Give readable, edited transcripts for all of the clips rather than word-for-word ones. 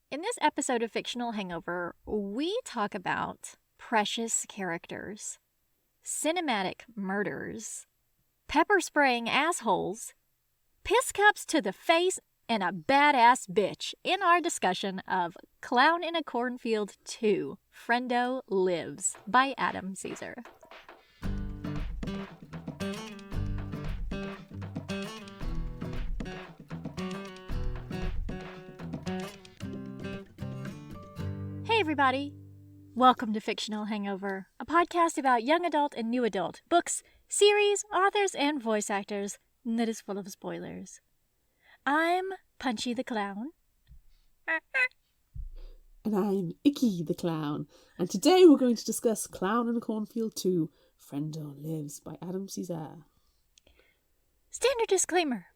In this episode of Fictional Hangover, we talk about precious characters, cinematic murders, pepper spraying assholes, piss cups to the face, and a badass bitch in our discussion of Clown in a Cornfield 2, Frendo Lives by Adam Cesare. Hey everybody! Welcome to Fictional Hangover, a podcast about young adult and new adult books, series, authors, and voice actors that is full of spoilers. I'm Punchy the Clown. And I'm Icky the Clown. And today we're going to discuss Clown in a Cornfield 2, Frendo Lives by Adam Cesare. Standard disclaimer.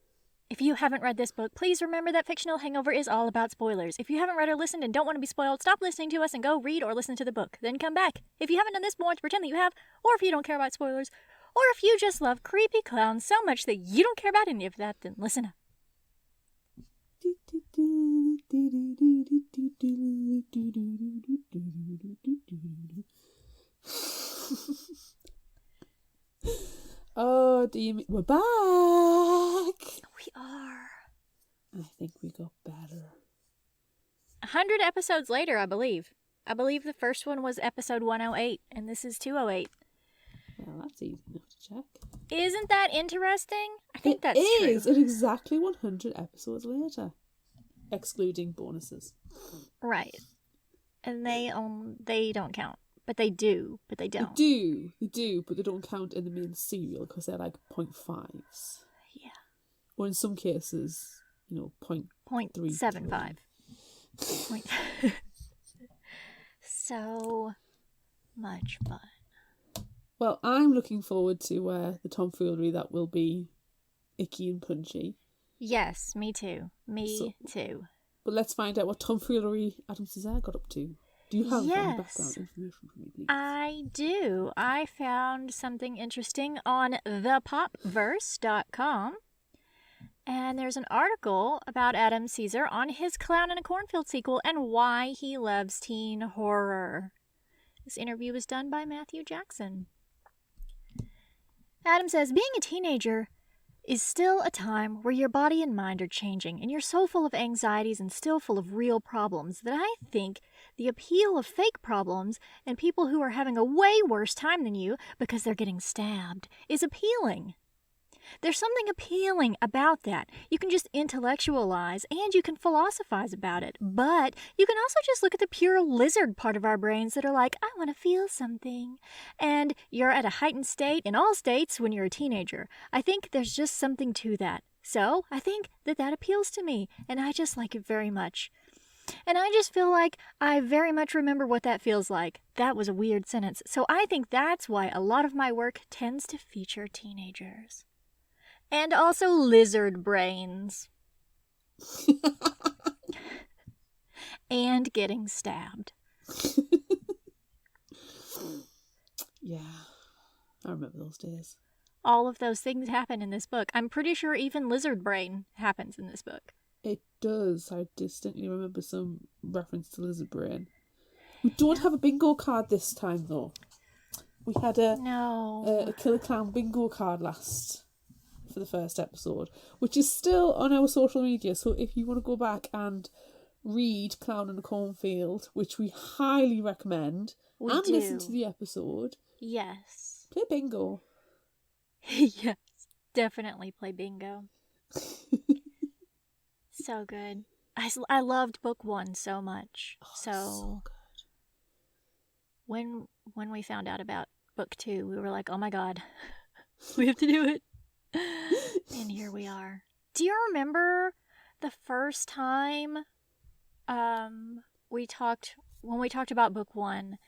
If you haven't read this book, please remember that Fictional Hangover is all about spoilers. If you haven't read or listened and don't want to be spoiled, stop listening to us and go read or listen to the book. Then come back. If you haven't done this, we want to pretend that you have, or if you don't care about spoilers, or if you just love creepy clowns so much that you don't care about any of that, then listen up. Oh, we're back! We are. I think we got better. 100 episodes later, I believe. I believe the first one was episode 108, and this is 208. Well, that's easy enough to check. Isn't that interesting? I think that's true. It is. It's exactly 100 episodes later. Excluding bonuses. Right. And they don't count. But they do, but they don't. They do, but they don't count in the main serial because they're like 0.5s. Yeah. Or in some cases, 0.75. So much fun. Well, I'm looking forward to the tomfoolery that will be Icky and Punchy. Yes, me too. Too. But let's find out what tomfoolery Adam Cesare got up to. Do you have any background information for me, please? I do. I found something interesting on thepopverse.com. And there's an article about Adam Cesare on his Clown in a Cornfield sequel and why he loves teen horror. This interview was done by Matthew Jackson. Adam says, being a teenager is still a time where your body and mind are changing, and you're so full of anxieties and still full of real problems that I think the appeal of fake problems and people who are having a way worse time than you because they're getting stabbed is appealing. There's something appealing about that. You can just intellectualize and you can philosophize about it, but you can also just look at the pure lizard part of our brains that are like, I want to feel something. And you're at a heightened state in all states when you're a teenager. I think there's just something to that. So I think that appeals to me, and I just like it very much. And I just feel like I very much remember what that feels like. That was a weird sentence. So I think that's why a lot of my work tends to feature teenagers. And also lizard brains. And getting stabbed. Yeah, I remember those days. All of those things happen in this book. I'm pretty sure even lizard brain happens in this book. It does. I distinctly remember some reference to lizard brain. We don't have a bingo card this time, though. We had a Killer Clown bingo card for the first episode, which is still on our social media. So if you want to go back and read Clown in a Cornfield, which we highly recommend, listen to the episode. Yes. Play bingo. Yes, definitely play bingo. So good. I loved book 1 so much. So good. When we found out about book 2, we were like, oh my god, we have to do it. And here we are. Do you remember the first time we talked about book 1,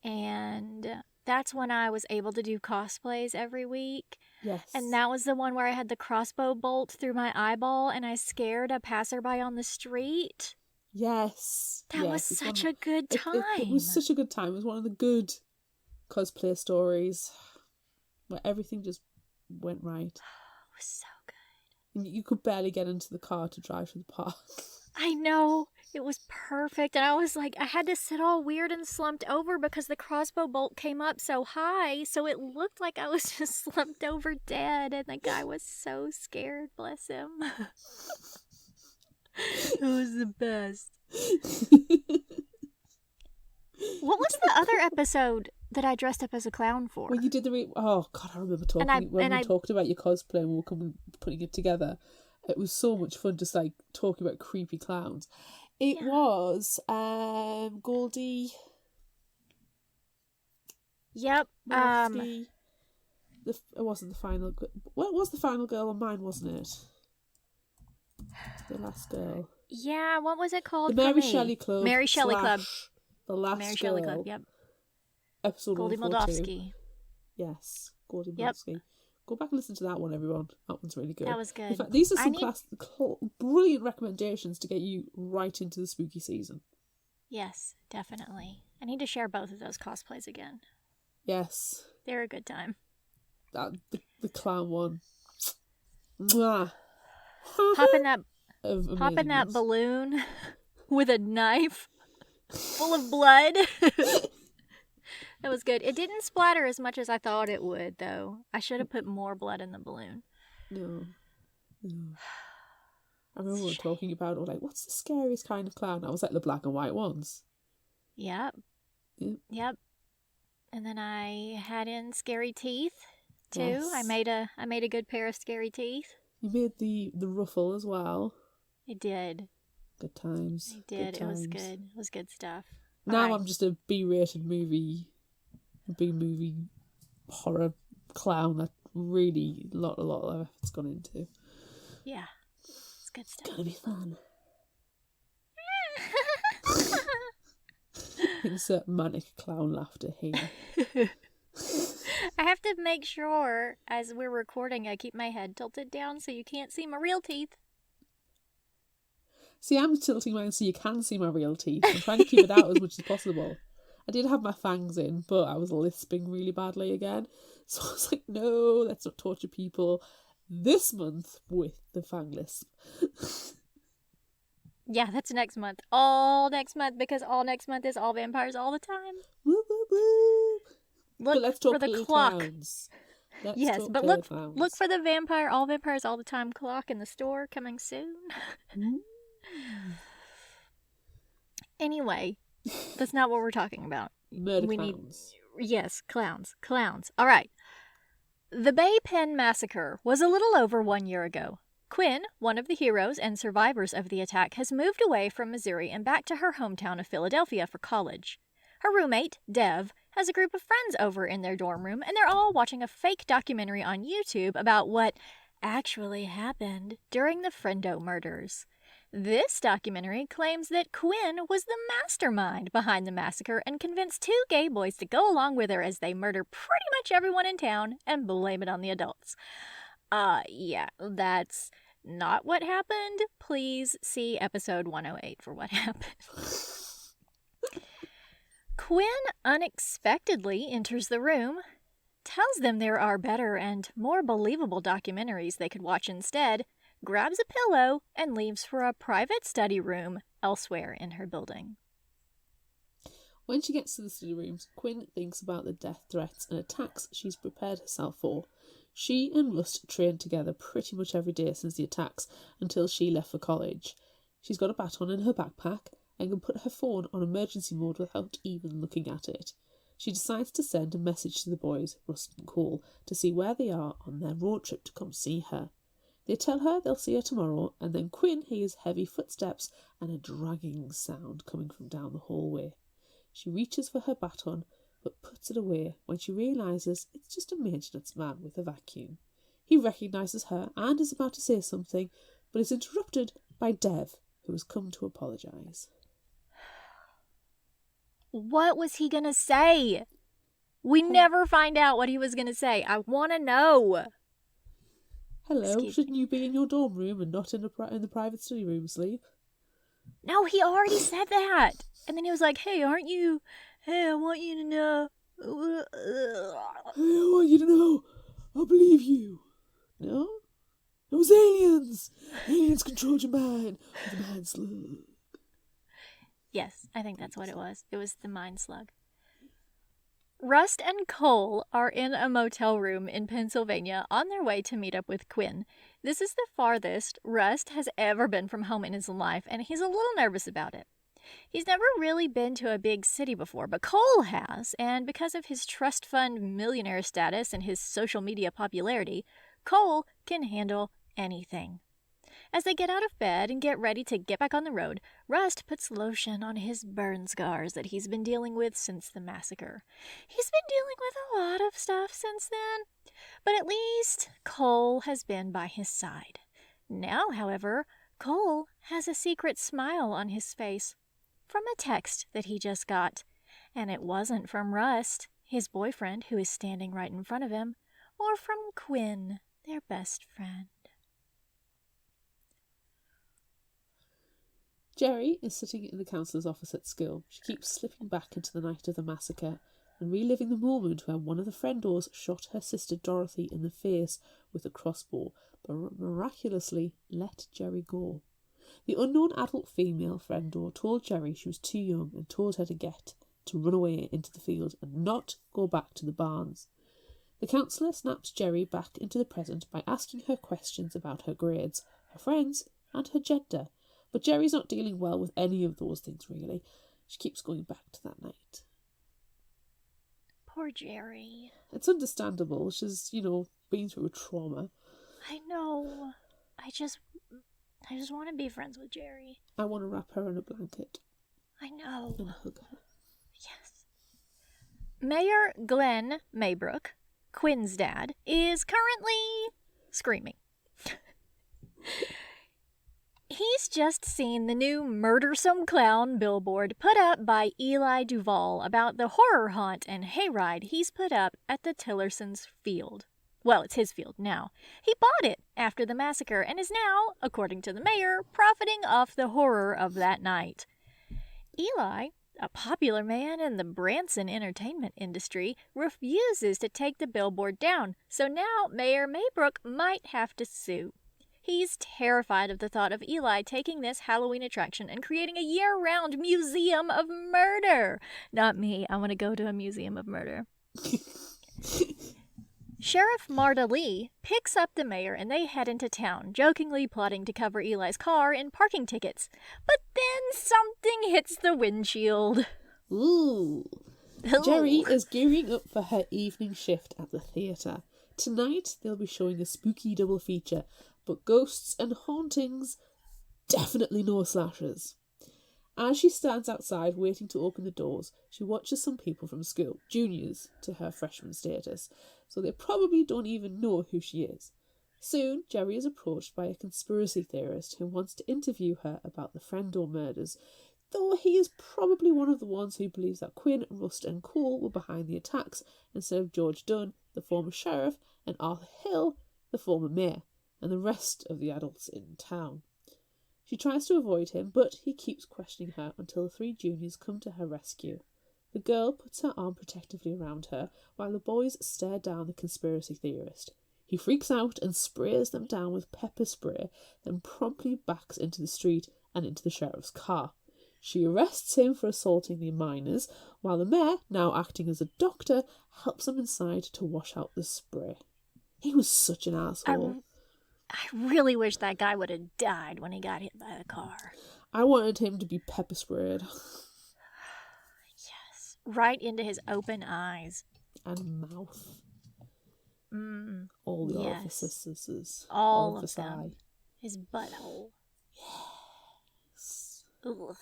and that's when I was able to do cosplays every week? Yes. And that was the one where I had the crossbow bolt through my eyeball and I scared a passerby on the street? Yes. That was such a good time. It was such a good time. It was one of the good cosplay stories where everything just went right. It was so good. And you could barely get into the car to drive to the park. I know. It was perfect, and I was like, I had to sit all weird and slumped over because the crossbow bolt came up so high, so it looked like I was just slumped over dead, and the guy was so scared, bless him. It was the best. What was the other episode that I dressed up as a clown for? When you did oh God, I remember talking when we talked about your cosplay and we were putting it together. It was so much fun just like talking about creepy clowns. It was Goldie. Yep. It wasn't the final. Well, it was the final girl on mine, wasn't it? The last girl. Yeah. What was it called? The Mary Shelley Club. Mary Shelley Club. The last Mary girl. Shelley Club. Yep. Episode Goldie 142. Moldavsky. Yes, Goldie Moldavsky. Go back and listen to that one, everyone. That one's really good. That was good. In fact, these are some brilliant recommendations to get you right into the spooky season. Yes, definitely. I need to share both of those cosplays again. Yes. They're a good time. The clown one. Mwah. Popping that balloon with a knife full of blood. That was good. It didn't splatter as much as I thought it would, though. I should have put more blood in the balloon. No. I remember we were talking about it, like, what's the scariest kind of clown? I was like, the black and white ones. Yep. And then I had in scary teeth too. Yes. I made a good pair of scary teeth. You made the ruffle as well. I did. Good times. I did. Good It was times. good. It was good stuff. Now I'm just a B-rated movie horror clown that really a lot of effort's gone into. Yeah. It's good stuff. It's gonna be fun. Insert manic clown laughter here. I have to make sure as we're recording I keep my head tilted down so you can't see my real teeth. See, I'm tilting mine so you can see my real teeth. I'm trying to keep it out as much as possible. I did have my fangs in, but I was lisping really badly again. So I was like, no, let's not torture people this month with the fang lisp. Yeah, that's next month. All next month, because all next month is all vampires all the time. Woo, woo, woo. Look let's talk for the little clock. Clowns. Yes, but look for the all vampires all the time clock in the store coming soon. Anyway, that's not what we're talking about. Murder clowns. Yes, clowns. All right. The Bay Pen Massacre was a little over 1 year ago. Quinn, one of the heroes and survivors of the attack, has moved away from Missouri and back to her hometown of Philadelphia for college. Her roommate, Dev, has a group of friends over in their dorm room, and they're all watching a fake documentary on YouTube about what actually happened during the Frendo murders. This documentary claims that Quinn was the mastermind behind the massacre and convinced two gay boys to go along with her as they murder pretty much everyone in town and blame it on the adults. Yeah, that's not what happened. Please see episode 108 for what happened. Quinn unexpectedly enters the room, tells them there are better and more believable documentaries they could watch instead, grabs a pillow, and leaves for a private study room elsewhere in her building. When she gets to the study rooms, Quinn thinks about the death threats and attacks she's prepared herself for. She and Rust trained together pretty much every day since the attacks until she left for college. She's got a baton in her backpack and can put her phone on emergency mode without even looking at it. She decides to send a message to the boys, Rust and Cole, to see where they are on their road trip to come see her. They tell her they'll see her tomorrow, and then Quinn hears heavy footsteps and a dragging sound coming from down the hallway. She reaches for her baton, but puts it away when she realises it's just a maintenance man with a vacuum. He recognises her and is about to say something, but is interrupted by Dev, who has come to apologise. What was he gonna say? We never find out what he was gonna say. I want to know. Hello, shouldn't you be in your dorm room and not in the private study room, Sleep? No, he already said that. And then he was like, hey, I want you to know. I want you to know. I believe you. No? It was aliens. Aliens controlled your mind with a mind slug. Yes, I think that's what it was. It was the mind slug. Rust and Cole are in a motel room in Pennsylvania on their way to meet up with Quinn. This is the farthest Rust has ever been from home in his life, and he's a little nervous about it. He's never really been to a big city before, but Cole has, and because of his trust fund millionaire status and his social media popularity, Cole can handle anything. As they get out of bed and get ready to get back on the road, Rust puts lotion on his burn scars that he's been dealing with since the massacre. He's been dealing with a lot of stuff since then, but at least Cole has been by his side. Now, however, Cole has a secret smile on his face from a text that he just got, and it wasn't from Rust, his boyfriend who is standing right in front of him, or from Quinn, their best friend. Jerry is sitting in the counsellor's office at school. She keeps slipping back into the night of the massacre and reliving the moment where one of the Frendos shot her sister Dorothy in the face with a crossbow, but miraculously let Jerry go. The unknown adult female Frendo told Jerry she was too young and told her to run away into the field and not go back to the barns. The counsellor snaps Jerry back into the present by asking her questions about her grades, her friends, and her gender. But Jerry's not dealing well with any of those things, really. She keeps going back to that night. Poor Jerry. It's understandable. She's, been through a trauma. I know. I just want to be friends with Jerry. I want to wrap her in a blanket. I know. And hug her. Yes. Mayor Glenn Maybrook, Quinn's dad, is currently screaming. He's just seen the new Murdersome Clown billboard put up by Eli Duvall about the horror haunt and hayride he's put up at the Tillerson's field. Well, it's his field now. He bought it after the massacre and is now, according to the mayor, profiting off the horror of that night. Eli, a popular man in the Branson entertainment industry, refuses to take the billboard down, so now Mayor Maybrook might have to sue. He's terrified of the thought of Eli taking this Halloween attraction and creating a year-round museum of murder. Not me. I want to go to a museum of murder. Sheriff Marta Lee picks up the mayor and they head into town, jokingly plotting to cover Eli's car in parking tickets. But then something hits the windshield. Ooh. Jerry is gearing up for her evening shift at the theatre. Tonight they'll be showing a spooky double feature, but ghosts and hauntings, definitely no slashers. As she stands outside waiting to open the doors, she watches some people from school, juniors to her freshman status, so they probably don't even know who she is. Soon, Jerry is approached by a conspiracy theorist who wants to interview her about the Frendo murders, though he is probably one of the ones who believes that Quinn, Rust and Cole were behind the attacks instead of George Dunn, the former sheriff, and Arthur Hill, the former mayor, and the rest of the adults in town. She tries to avoid him, but he keeps questioning her until the three juniors come to her rescue. The girl puts her arm protectively around her, while the boys stare down the conspiracy theorist. He freaks out and sprays them down with pepper spray, then promptly backs into the street and into the sheriff's car. She arrests him for assaulting the miners, while the mayor, now acting as a doctor, helps him inside to wash out the spray. He was such an asshole. I really wish that guy would have died when he got hit by the car. I wanted him to be pepper sprayed. Yes, right into his open eyes. And mouth. All the orifices. All of them. His butthole. Yes. Ugh.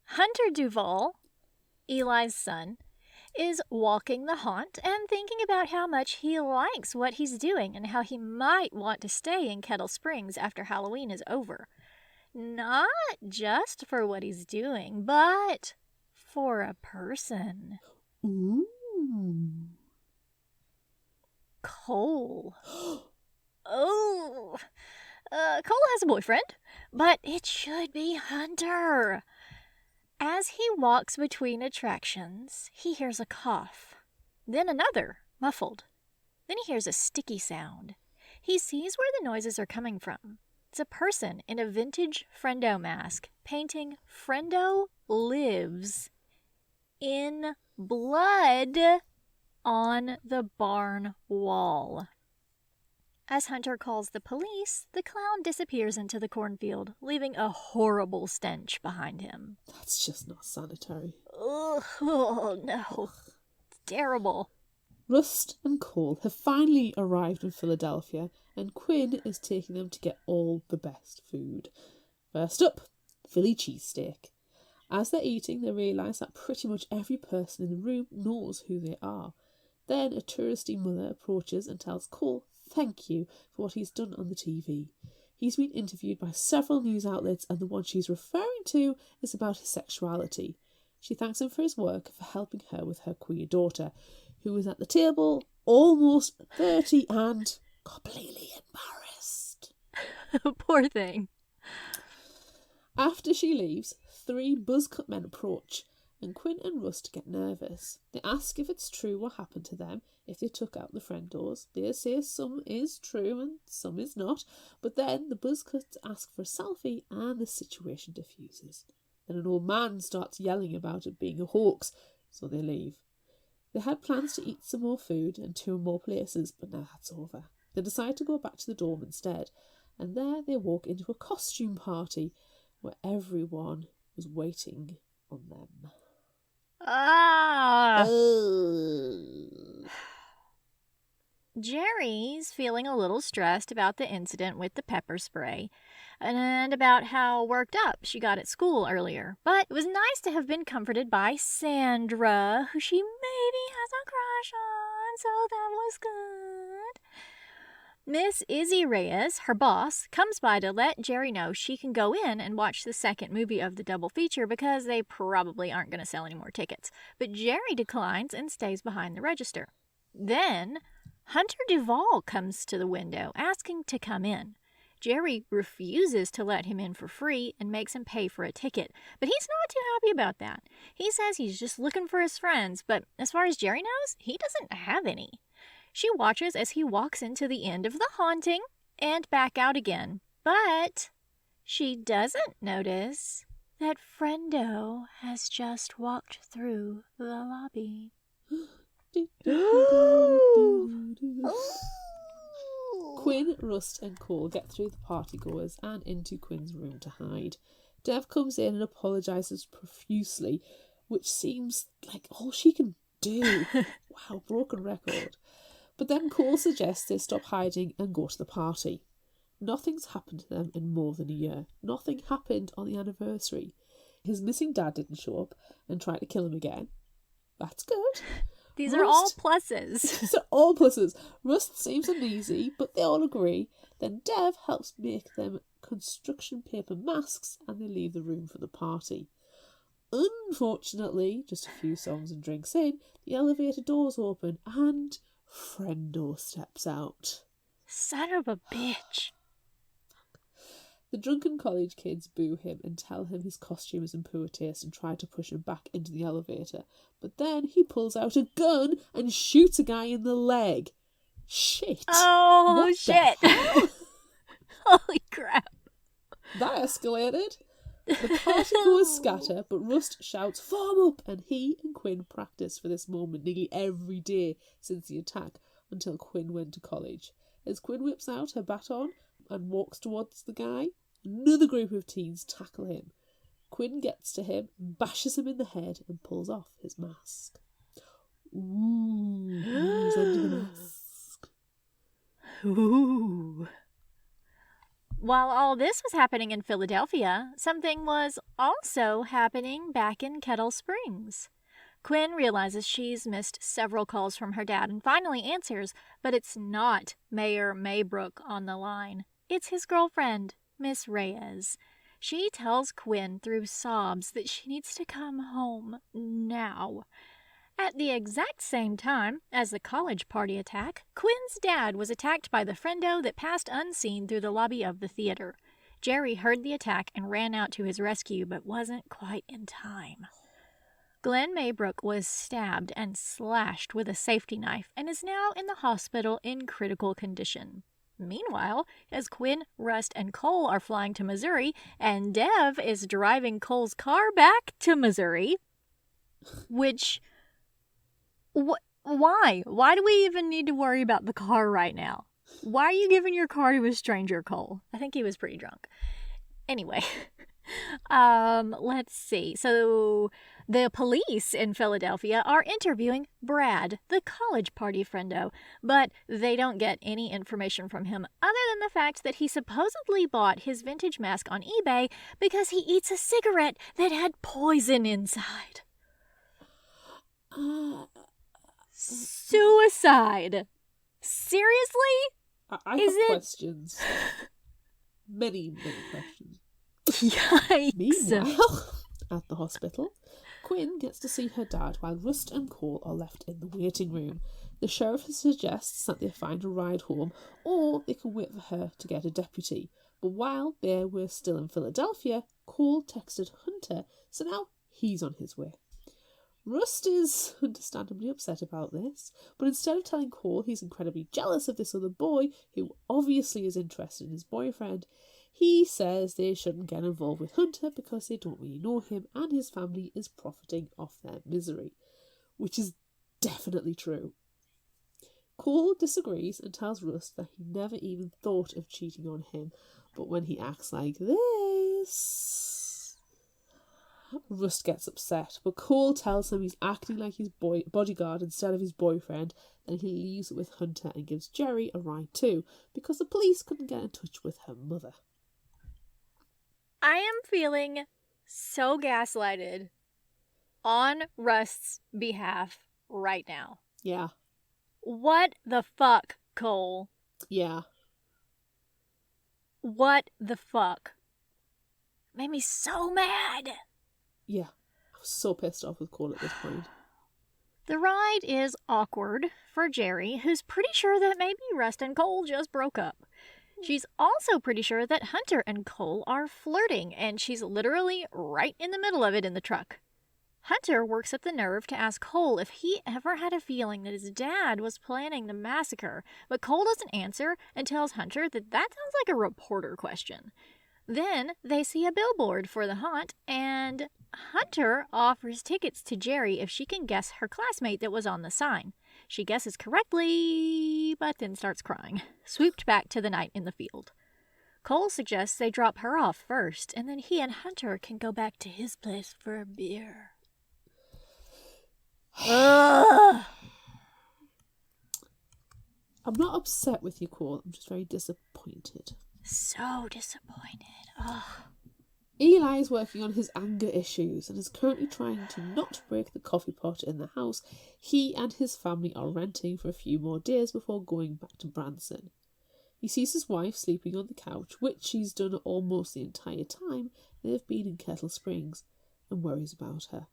Hunter Duvall, Eli's son, is walking the haunt and thinking about how much he likes what he's doing and how he might want to stay in Kettle Springs after Halloween is over. Not just for what he's doing, but for a person. Ooh. Cole. Oh. Cole has a boyfriend, but it should be Hunter. As he walks between attractions, he hears a cough. Then another, muffled. Then he hears a sticky sound. He sees where the noises are coming from. It's a person in a vintage Frendo mask painting Frendo Lives in blood on the barn wall. As Hunter calls the police, the clown disappears into the cornfield, leaving a horrible stench behind him. That's just not sanitary. Ugh, oh no. It's terrible. Rust and Cole have finally arrived in Philadelphia, and Quinn is taking them to get all the best food. First up, Philly cheesesteak. As they're eating, they realise that pretty much every person in the room knows who they are. Then a touristy mother approaches and tells Cole thank you for what he's done on the TV. He's been interviewed by several news outlets, and the one she's referring to is about his sexuality. She thanks him for his work for helping her with her queer daughter, who was at the table, almost 30 and completely embarrassed. Poor thing. After she leaves, 3 buzzcut men approach, and Quinn and Rust get nervous. They ask if it's true what happened to them if they took out the Frendos. They say some is true and some is not, but then the buzzcuts ask for a selfie and the situation diffuses. Then an old man starts yelling about it being a hoax, so they leave. They had plans to eat some more food and tour more places, but now that's over. They decide to go back to the dorm instead, and there they walk into a costume party where everyone was waiting on them. Ah! Oh. Jerry's feeling a little stressed about the incident with the pepper spray and about how worked up she got at school earlier. But it was nice to have been comforted by Sandra, who she maybe has a crush on, so that was good. Miss Izzy Reyes, her boss, comes by to let Jerry know she can go in and watch the second movie of the double feature because they probably aren't going to sell any more tickets. But Jerry declines and stays behind the register. Then Hunter Duvall comes to the window asking to come in. Jerry refuses to let him in for free and makes him pay for a ticket, but he's not too happy about that. He says he's just looking for his friends, but as far as Jerry knows, he doesn't have any. She watches as he walks into the end of the haunting and back out again, but she doesn't notice that Frendo has just walked through the lobby. Quinn, Rust and Cole get through the partygoers and into Quinn's room to hide. Dev comes in and apologises profusely, which seems like all she can do. Wow, broken record. But then Cole suggests they stop hiding and go to the party. Nothing's happened to them in more than a year. Nothing happened on the anniversary. His missing dad didn't show up and tried to kill him again. That's good. These are all pluses. These are all pluses. Rust seems uneasy, but they all agree. Then Dev helps make them construction paper masks and they leave the room for the party. Unfortunately, just a few songs and drinks in, the elevator doors open and Frendo steps out. Son of a bitch. The drunken college kids boo him and tell him his costume is in poor taste and try to push him back into the elevator. But then he pulls out a gun and shoots a guy in the leg. Shit. Oh, what shit. Holy crap. That escalated. The partygoers scatter, but Rust shouts, "Form up!" and he and Quinn practice for this moment nearly every day since the attack until Quinn went to college. As Quinn whips out her baton and walks towards the guy, another group of teens tackle him. Quinn gets to him, bashes him in the head and pulls off his mask. Ooh, who's under the mask? Ooh. While all this was happening in Philadelphia, something was also happening back in Kettle Springs. Quinn realizes she's missed several calls from her dad and finally answers, but it's not Mayor Maybrook on the line. It's his girlfriend, Miss Reyes. She tells Quinn through sobs that she needs to come home now. At the exact same time as the college party attack, Quinn's dad was attacked by the Frendo that passed unseen through the lobby of the theater. Jerry heard the attack and ran out to his rescue, but wasn't quite in time. Glenn Maybrook was stabbed and slashed with a safety knife and is now in the hospital in critical condition. Meanwhile, as Quinn, Rust, and Cole are flying to Missouri, and Dev is driving Cole's car back to Missouri, which... Why? Why do we even need to worry about the car right now? Why are you giving your car to a stranger, Cole? I think he was pretty drunk. Anyway, let's see. So the police in Philadelphia are interviewing Brad, the college party friendo, but they don't get any information from him other than the fact that he supposedly bought his vintage mask on eBay because he eats a cigarette that had poison inside. Suicide. Seriously? I have questions. Many questions. Yikes. Meanwhile, at the hospital, Quinn gets to see her dad while Rust and Cole are left in the waiting room. The sheriff suggests that they find a ride home, or they can wait for her to get a deputy. But while they were still in Philadelphia, Cole texted Hunter, so now he's on his way. Rust is understandably upset about this, but instead of telling Cole he's incredibly jealous of this other boy, who obviously is interested in his boyfriend, he says they shouldn't get involved with Hunter because they don't really know him and his family is profiting off their misery, which is definitely true. Cole disagrees and tells Rust that he never even thought of cheating on him, but when he acts like this... Rust gets upset, but Cole tells him he's acting like his bodyguard instead of his boyfriend, and he leaves with Hunter and gives Jerry a ride too, because the police couldn't get in touch with her mother. I am feeling so gaslighted on Rust's behalf right now. Yeah. What the fuck, Cole? Yeah. What the fuck? Made me so mad. Yeah, I was so pissed off with Cole at this point. The ride is awkward for Jerry, who's pretty sure that maybe Rust and Cole just broke up. She's also pretty sure that Hunter and Cole are flirting, and she's literally right in the middle of it in the truck. Hunter works up the nerve to ask Cole if he ever had a feeling that his dad was planning the massacre, but Cole doesn't answer and tells Hunter that sounds like a reporter question. Then they see a billboard for the haunt, and Hunter offers tickets to Jerry if she can guess her classmate that was on the sign. She guesses correctly, but then starts crying, swooped back to the night in the field. Cole suggests they drop her off first, and then he and Hunter can go back to his place for a beer. Ugh. I'm not upset with you, Cole. I'm just very disappointed. So disappointed. Ugh. Eli is working on his anger issues and is currently trying to not break the coffee pot in the house he and his family are renting for a few more days before going back to Branson. He sees his wife sleeping on the couch, which she's done almost the entire time they've been in Kettle Springs, and worries about her.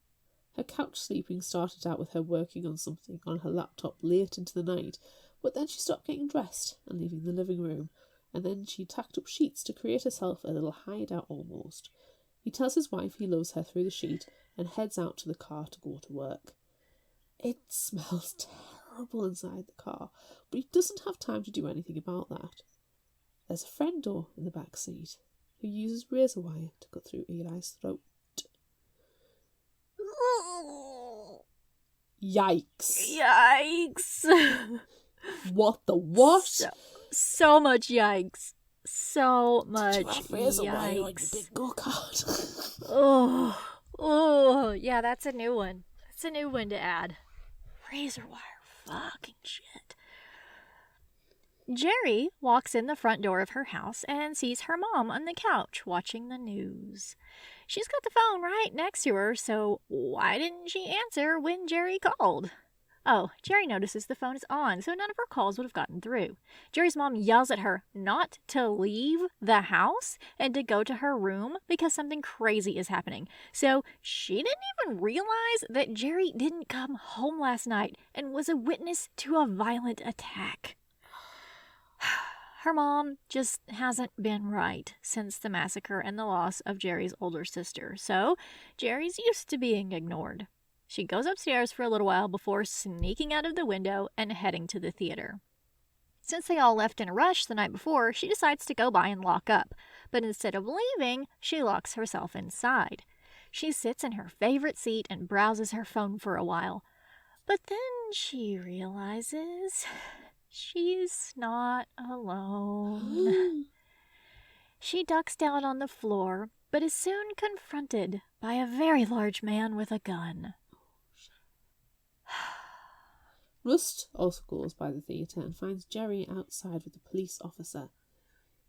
Her couch sleeping started out with her working on something on her laptop late into the night, but then she stopped getting dressed and leaving the living room, and then she tacked up sheets to create herself a little hideout almost. He tells his wife he loves her through the sheet and heads out to the car to go to work. It smells terrible inside the car, but he doesn't have time to do anything about that. There's a Frendo in the back seat who uses razor wire to cut through Eli's throat. Yikes. Yikes. What the what? So much yikes. So much Did you have razor wire on your yikes. big go-kart? Oh, yeah, that's a new one. That's a new one to add. Razor wire, fucking shit. Jerry walks in the front door of her house and sees her mom on the couch watching the news. She's got the phone right next to her, so why didn't she answer when Jerry called? Oh, Jerry notices the phone is on, so none of her calls would have gotten through. Jerry's mom yells at her not to leave the house and to go to her room because something crazy is happening. So she didn't even realize that Jerry didn't come home last night and was a witness to a violent attack. Her mom just hasn't been right since the massacre and the loss of Jerry's older sister, so Jerry's used to being ignored. She goes upstairs for a little while before sneaking out of the window and heading to the theater. Since they all left in a rush the night before, she decides to go by and lock up. But instead of leaving, she locks herself inside. She sits in her favorite seat and browses her phone for a while. But then she realizes she's not alone. She ducks down on the floor, but is soon confronted by a very large man with a gun. Rust also goes by the theatre and finds Jerry outside with a police officer.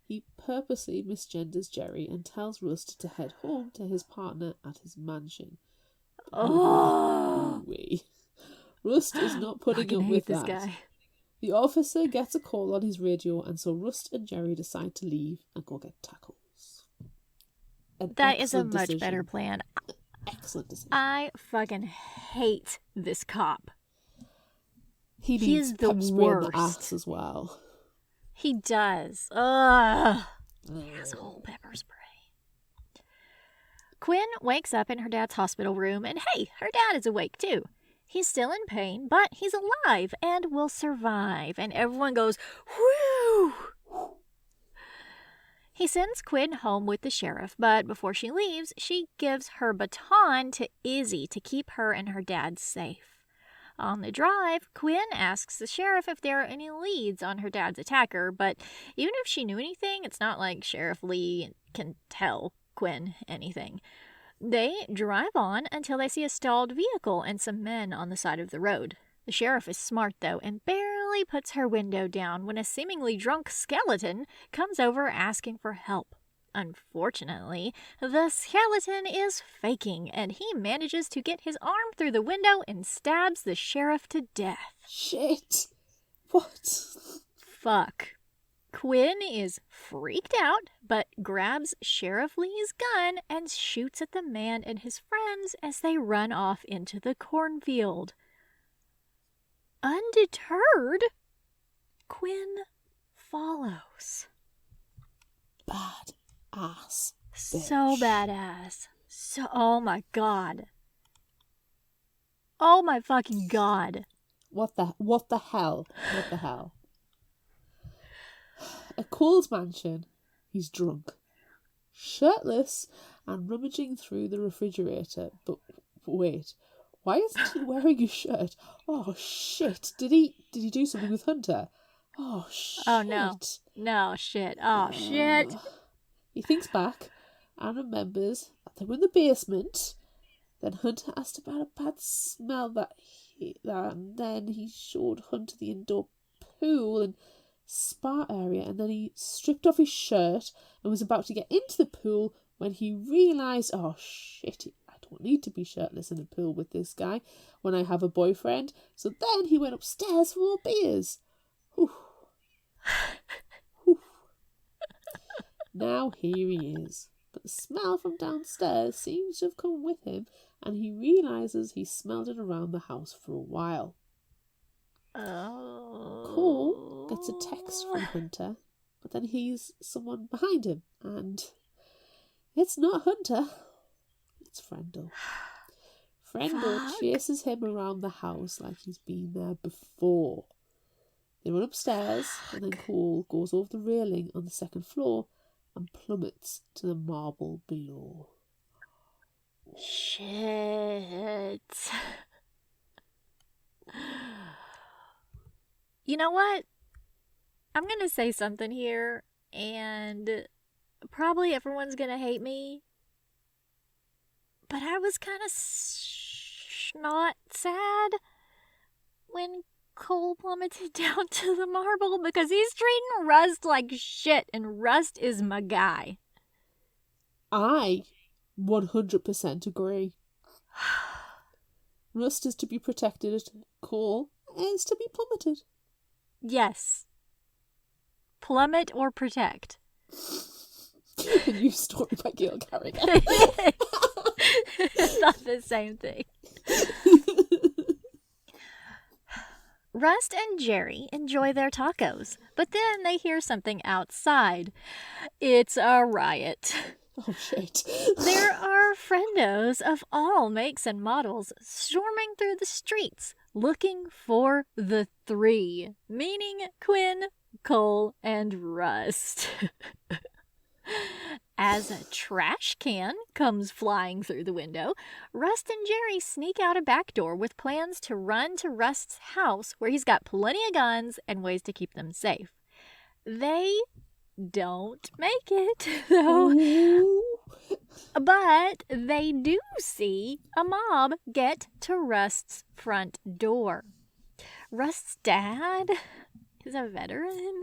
He purposely misgenders Jerry and tells Rust to head home to his partner at his mansion. Oh! Rust is not putting up with that. Guy. The officer gets a call on his radio, and so Rust and Jerry decide to leave and go get tacos. That is a much better plan. Excellent decision. I fucking hate this cop. He is the worst. The ass as well. He does. Ugh. Asshole pepper spray. Quinn wakes up in her dad's hospital room, and hey, her dad is awake too. He's still in pain, but he's alive and will survive. And everyone goes, whew! He sends Quinn home with the sheriff, but before she leaves, she gives her baton to Izzy to keep her and her dad safe. On the drive, Quinn asks the sheriff if there are any leads on her dad's attacker, but even if she knew anything, it's not like Sheriff Lee can tell Quinn anything. They drive on until they see a stalled vehicle and some men on the side of the road. The sheriff is smart, though, and barely puts her window down when a seemingly drunk skeleton comes over asking for help. Unfortunately, the skeleton is faking, and he manages to get his arm through the window and stabs the sheriff to death. Shit. What? Fuck. Quinn is freaked out, but grabs Sheriff Lee's gun and shoots at the man and his friends as they run off into the cornfield. Undeterred, Quinn follows. Bad ass. Bitch. So badass. Oh my god. Oh my fucking god. What the hell? What the hell? At Cole's mansion, he's drunk, shirtless, and rummaging through the refrigerator. But wait, why isn't he wearing a shirt? Oh shit! Did he do something with Hunter? Oh shit! Oh no shit! Oh shit! He thinks back and remembers that they were in the basement. Then Hunter asked about a bad smell and then he showed Hunter the indoor pool and spa area, and then he stripped off his shirt and was about to get into the pool when he realised, oh shit, I don't need to be shirtless in a pool with this guy when I have a boyfriend. So then he went upstairs for more beers. Whew. Whew. Now here he is, but the smell from downstairs seems to have come with him, and he realises he smelled it around the house for a while. Cole gets a text from Hunter, but then he's someone behind him, and it's not Hunter, it's Frendo. Frendo chases him around the house like he's been there before. They run upstairs, and then Cole goes over the railing on the second floor and plummets to the marble below. Shit. You know what? I'm going to say something here, and probably everyone's going to hate me, but I was kind of not sad when Cole plummeted down to the marble because he's treating Rust like shit, and Rust is my guy. I 100% agree. Rust is to be protected, Cole is to be plummeted. Yes. Plummet or protect. A new story by Gail Carrigan. It's not the same thing. Rust and Jerry enjoy their tacos, but then they hear something outside. It's a riot. Oh, shit. There are friendos of all makes and models storming through the streets, looking for the three, meaning Quinn, Cole, and Rust. As a trash can comes flying through the window, Rust and Jerry sneak out a back door with plans to run to Rust's house where he's got plenty of guns and ways to keep them safe. They don't make it, though. But they do see a mob get to Rust's front door. Rust's dad is a veteran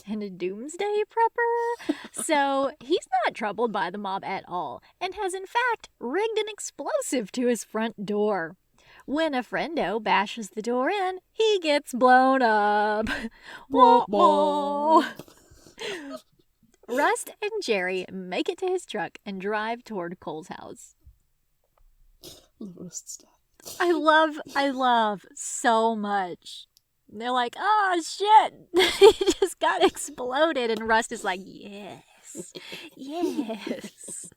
and a doomsday prepper, so he's not troubled by the mob at all and has in fact rigged an explosive to his front door. When a friendo bashes the door in, he gets blown up. Wah, wah. Rust and Jerry make it to his truck and drive toward Cole's house. Rust's dad. I love so much. They're like, oh shit, he just got exploded. And Rust is like, yes, yes.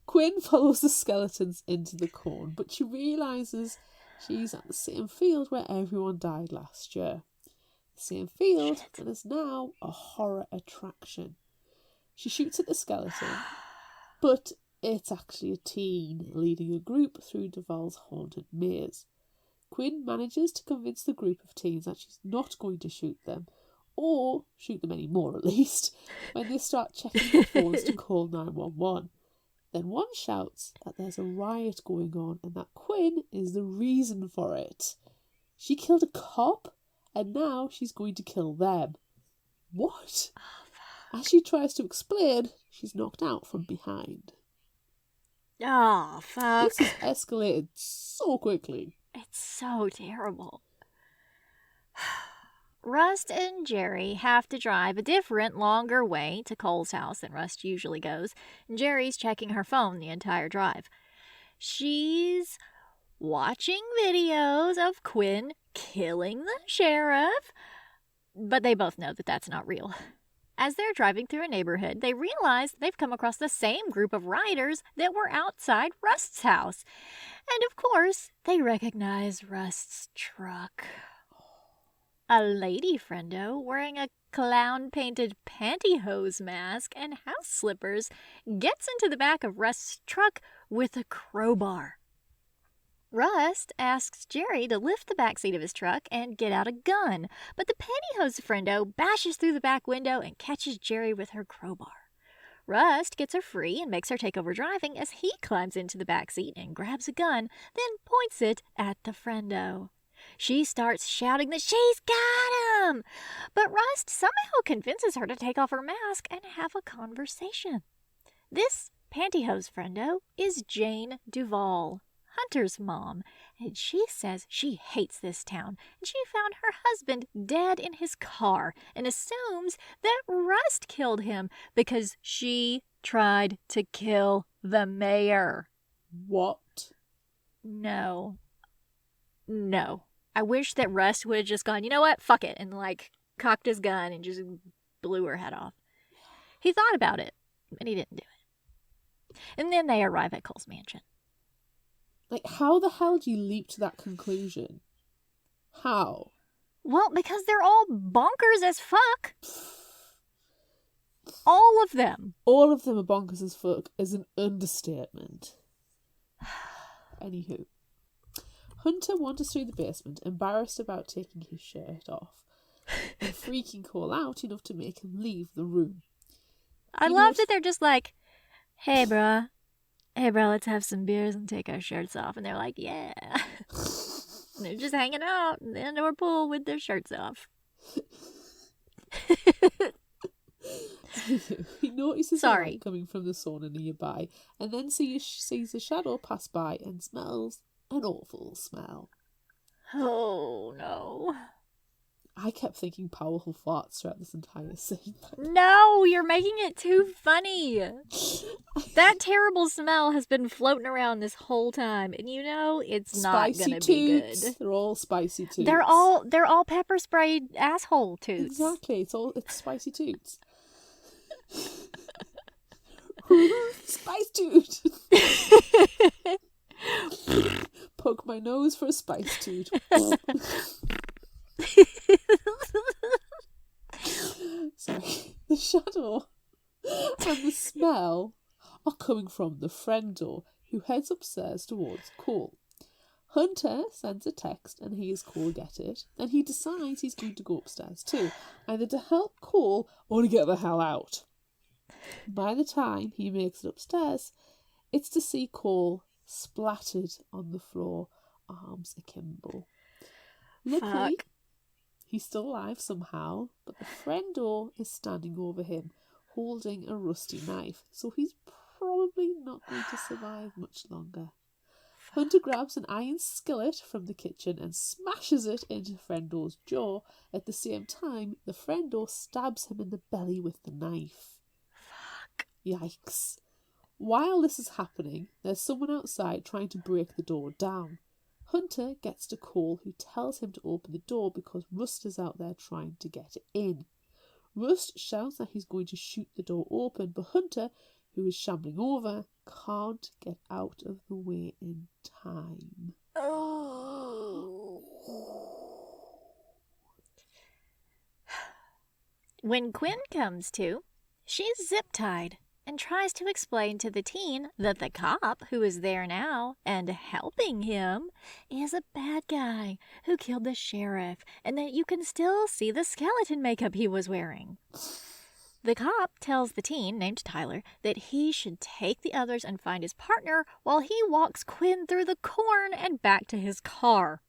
Quinn follows the skeletons into the corn, but she realises she's at the same field where everyone died last year. The same field that is now a horror attraction. She shoots at the skeleton, but it's actually a teen leading a group through Duval's haunted maze. Quinn manages to convince the group of teens that she's not going to shoot them, or shoot them anymore at least, when they start checking their phones to call 911. Then one shouts that there's a riot going on and that Quinn is the reason for it. She killed a cop and now she's going to kill them. What? As she tries to explain, she's knocked out from behind. Oh, fuck. This has escalated so quickly. It's so terrible. Rust and Jerry have to drive a different, longer way to Cole's house than Rust usually goes, and Jerry's checking her phone the entire drive. She's watching videos of Quinn killing the sheriff, but they both know that that's not real. As they're driving through a neighborhood, they realize they've come across the same group of riders that were outside Rust's house. And of course, they recognize Rust's truck. A lady friendo wearing a clown-painted pantyhose mask and house slippers gets into the back of Rust's truck with a crowbar. Rust asks Jerry to lift the backseat of his truck and get out a gun, but the pantyhose friendo bashes through the back window and catches Jerry with her crowbar. Rust gets her free and makes her take over driving as he climbs into the backseat and grabs a gun, then points it at the friendo. She starts shouting that she's got him, but Rust somehow convinces her to take off her mask and have a conversation. This pantyhose friendo is Jane Duval, Hunter's mom, and she says she hates this town, and she found her husband dead in his car and assumes that Rust killed him because she tried to kill the mayor. What? No. I wish that Rust would have just gone, you know what, fuck it, and cocked his gun and just blew her head off. He thought about it, but he didn't do it. And then they arrive at Cole's mansion. How the hell do you leap to that conclusion? How? Well, because they're all bonkers as fuck. All of them. All of them are bonkers as fuck is an understatement. Anywho. Hunter wanders through the basement, embarrassed about taking his shirt off, and freaking Cole out enough to make him leave the room. I love that they're just like, hey, bruh, let's have some beers and take our shirts off. And they're like, yeah. And they're just hanging out in the indoor pool with their shirts off. He notices a light coming from the sauna nearby, and then sees a shadow pass by and smells an awful smell. Oh, no. I kept thinking powerful farts throughout this entire scene. No, you're making it too funny. That terrible smell has been floating around this whole time, and it's not gonna be good. They're all spicy toots. They're all pepper sprayed asshole toots. Exactly, it's spicy toots. Spice toot. Poke my nose for a spice toot. coming from the Frendo, who heads upstairs towards Cole. Hunter sends a text and he is Cole get it. Then he decides he's going to go upstairs too, either to help Cole or to get the hell out. By the time he makes it upstairs, it's to see Cole splattered on the floor, arms akimbo. Luckily, he's still alive somehow, but the Frendo is standing over him, holding a rusty knife, so he's probably not going to survive much longer. Hunter grabs an iron skillet from the kitchen and smashes it into Frendo's jaw. At the same time, the Frendo stabs him in the belly with the knife. Fuck. Yikes. While this is happening, there's someone outside trying to break the door down. Hunter gets to Cole, who tells him to open the door because Rust is out there trying to get in. Rust shouts that he's going to shoot the door open, but Hunter, who is shambling over, can't get out of the way in time. Oh. When Quinn comes to, she's zip-tied and tries to explain to the teen that the cop who is there now and helping him is a bad guy who killed the sheriff and that you can still see the skeleton makeup he was wearing. The cop tells the teen, named Tyler, that he should take the others and find his partner while he walks Quinn through the corn and back to his car.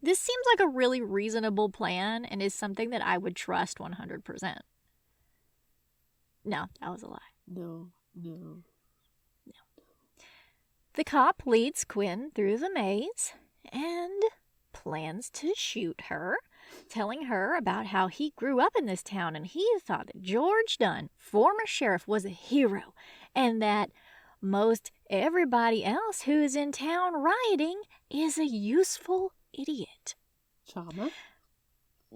This seems like a really reasonable plan and is something that I would trust 100%. No, that was a lie. No. The cop leads Quinn through the maze and plans to shoot her, telling her about how he grew up in this town and he thought that George Dunn, former sheriff, was a hero and that most everybody else who is in town rioting is a useful idiot. Charmer.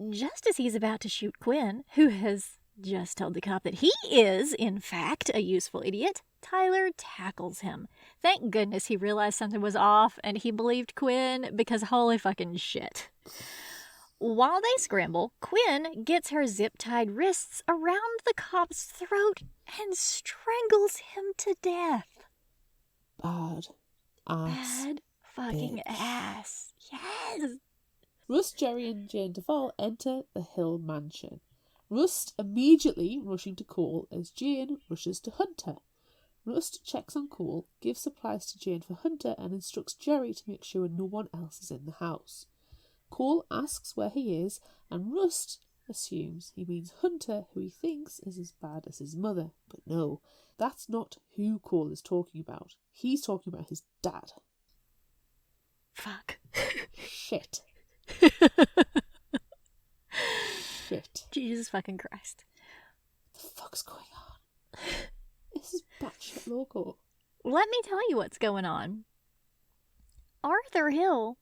Just as he's about to shoot Quinn, who has just told the cop that he is, in fact, a useful idiot, Tyler tackles him. Thank goodness he realized something was off and he believed Quinn, because holy fucking shit. While they scramble, Quinn gets her zip-tied wrists around the cop's throat and strangles him to death. Bad ass. Bad fucking bitch. ass. Yes. Rust, Jerry and Jane Duvall enter the Hill mansion. Rust immediately rushing to Cole as Jane rushes to Hunter. Rust checks on Cole, gives supplies to Jane for Hunter and instructs Jerry to make sure no one else is in the house. Cole asks where he is and Rust assumes he means Hunter, who he thinks is as bad as his mother. But no, that's not who Cole is talking about. He's talking about his dad. Fuck. Shit. Shit. Jesus fucking Christ. What the fuck's going on? This is batshit loco. Let me tell you what's going on. Arthur Hill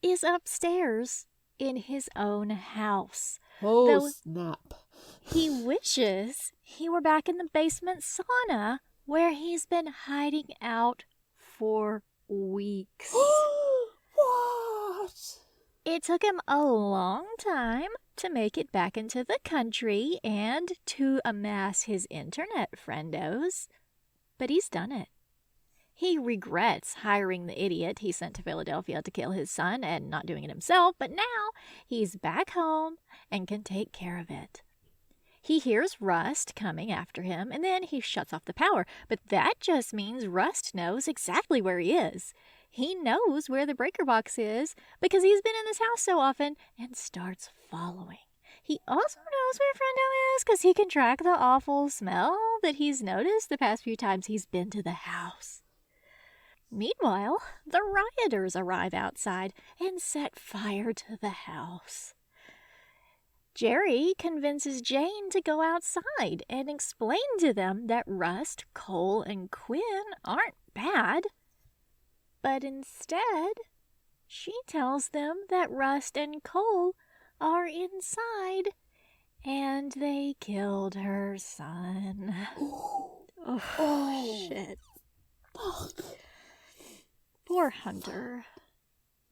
is upstairs in his own house. Oh, snap. He wishes he were back in the basement sauna where he's been hiding out for weeks. What? It took him a long time to make it back into the country and to amass his internet friendos, but he's done it. He regrets hiring the idiot he sent to Philadelphia to kill his son and not doing it himself, but now he's back home and can take care of it. He hears Rust coming after him, and then he shuts off the power, but that just means Rust knows exactly where he is. He knows where the breaker box is because he's been in this house so often and starts following. He also knows where Frendo is because he can track the awful smell that he's noticed the past few times he's been to the house. Meanwhile, the rioters arrive outside and set fire to the house. Jerry convinces Jane to go outside and explain to them that Rust, Cole, and Quinn aren't bad. But instead, she tells them that Rust and Cole are inside and they killed her son. Oh, shit. Fuck. Poor Hunter.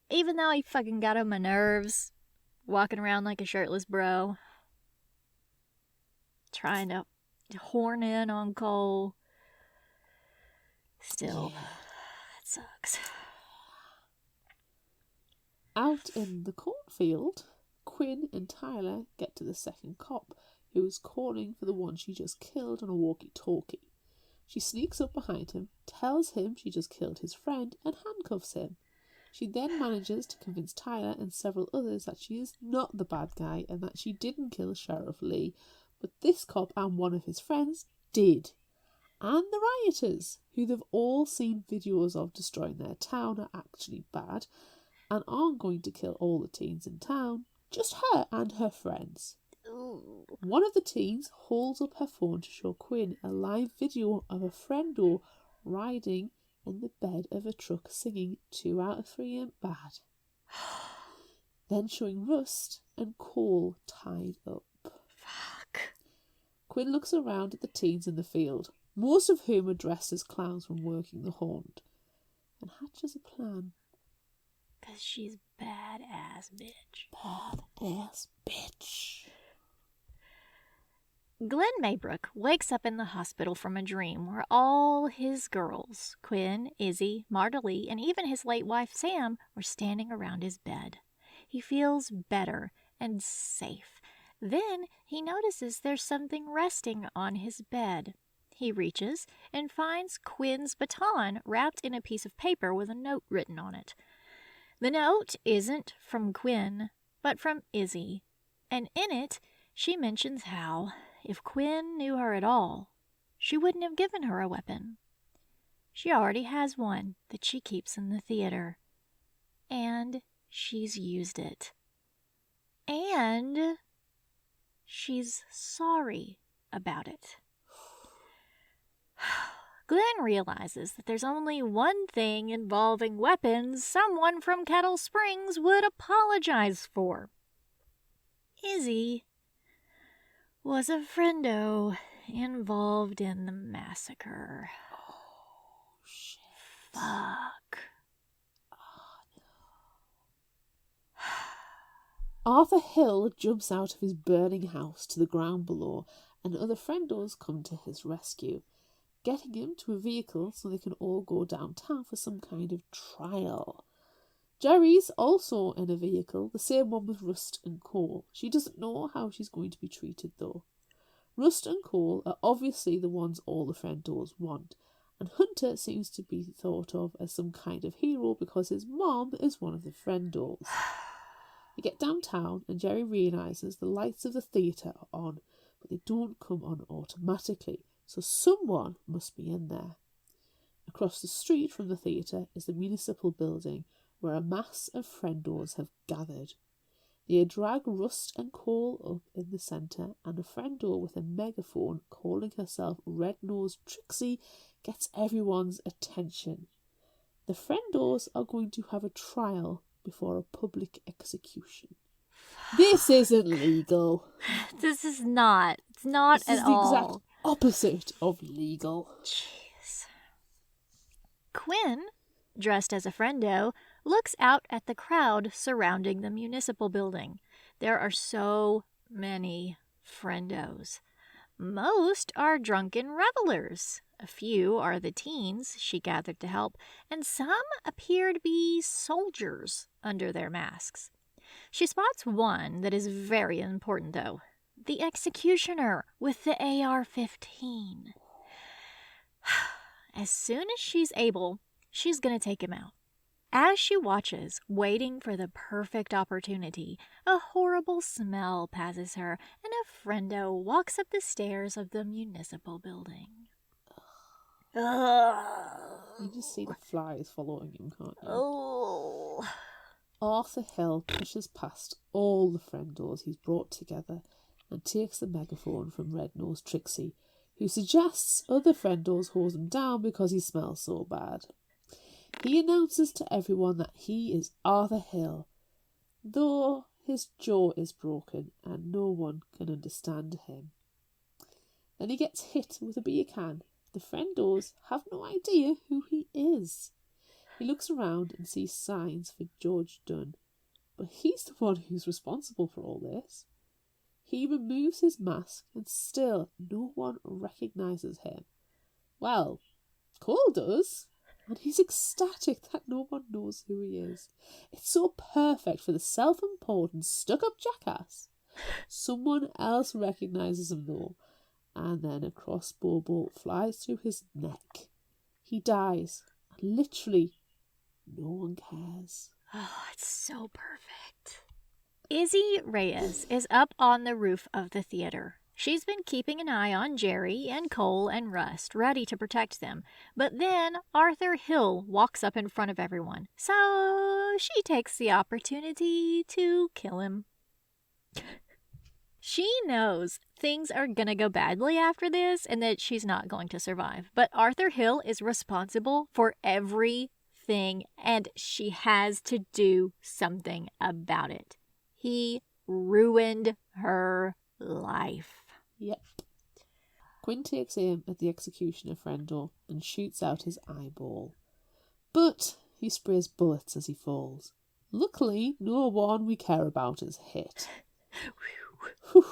Even though he fucking got on my nerves, walking around like a shirtless bro, trying to horn in on Cole. Still, Yeah. it sucks. Out in the cornfield, Quinn and Tyler get to the second cop, who is calling for the one she just killed on a walkie-talkie. She sneaks up behind him, tells him she just killed his friend, and handcuffs him. She then manages to convince Tyler and several others that she is not the bad guy and that she didn't kill Sheriff Lee, but this cop and one of his friends did. And the rioters, who they've all seen videos of destroying their town, are actually bad and aren't going to kill all the teens in town, just her and her friends. Ooh. One of the teens holds up her phone to show Quinn a live video of a Frendo riding in the bed of a truck singing 2 out of 3 ain't bad. Then showing Rust and Cole tied up. Fuck. Quinn looks around at the teens in the field, most of whom are dressed as clowns from working the haunt, and hatches a plan. 'Cause she's badass bitch. Badass bitch. Glenn Maybrook wakes up in the hospital from a dream where all his girls, Quinn, Izzy, Marta Lee, and even his late wife Sam, were standing around his bed. He feels better and safe. Then he notices there's something resting on his bed. He reaches and finds Quinn's baton wrapped in a piece of paper with a note written on it. The note isn't from Quinn, but from Izzy, and in it she mentions how, if Quinn knew her at all, she wouldn't have given her a weapon. She already has one that she keeps in the theater. And she's used it. And she's sorry about it. Glenn realizes that there's only one thing involving weapons someone from Kettle Springs would apologize for. Izzy was a friendo involved in the massacre. Oh, shit. Fuck. Arthur Hill jumps out of his burning house to the ground below, and other friendos come to his rescue, getting him to a vehicle so they can all go downtown for some kind of trial. Jerry's also in a vehicle, the same one with Rust and Cole. She doesn't know how she's going to be treated though. Rust and Cole are obviously the ones all the friendos want, and Hunter seems to be thought of as some kind of hero because his mom is one of the friendos. They get downtown and Jerry realises the lights of the theatre are on, but they don't come on automatically, so someone must be in there. Across the street from the theatre is the municipal building, where a mass of friendos have gathered. They drag Rust and Cole up in the centre, and a friendo with a megaphone calling herself Red-Nosed Trixie gets everyone's attention. The friendos are going to have a trial before a public execution. This isn't legal. This is not. It's not This at is the all. exact opposite of legal. Jeez. Quinn, dressed as a friendo, looks out at the crowd surrounding the municipal building. There are so many friendos. Most are drunken revelers. A few are the teens she gathered to help, and some appear to be soldiers under their masks. She spots one that is very important, though. The executioner with the AR-15. As soon as she's able, she's going to take him out. As she watches, waiting for the perfect opportunity, a horrible smell passes her, and a friendo walks up the stairs of the municipal building. You just see the flies following him, can't you? Oh. Arthur Hill pushes past all the friendos he's brought together and takes the megaphone from Red-Nosed Trixie, who suggests other friendos hose him down because he smells so bad. He announces to everyone that he is Arthur Hill, though his jaw is broken and no one can understand him. Then he gets hit with a beer can. The friendos have no idea who he is. He looks around and sees signs for George Dunn, but he's the one who's responsible for all this. He removes his mask and still no one recognises him. Well, Cole does, and he's ecstatic that no one knows who he is. It's so perfect for the self-important, stuck-up jackass. Someone else recognises him though, and then a crossbow bolt flies through his neck. He dies, and literally no one cares. Oh, it's so perfect. Izzy Reyes is up on the roof of the theater. She's been keeping an eye on Jerry and Cole and Rust, ready to protect them. But then Arthur Hill walks up in front of everyone, so she takes the opportunity to kill him. She knows things are gonna go badly after this and that she's not going to survive. But Arthur Hill is responsible for everything, and she has to do something about it. He ruined her life. Yep. Quinn takes aim at the executioner Frendo and shoots out his eyeball. But he sprays bullets as he falls. Luckily, no one we care about is hit. Whew.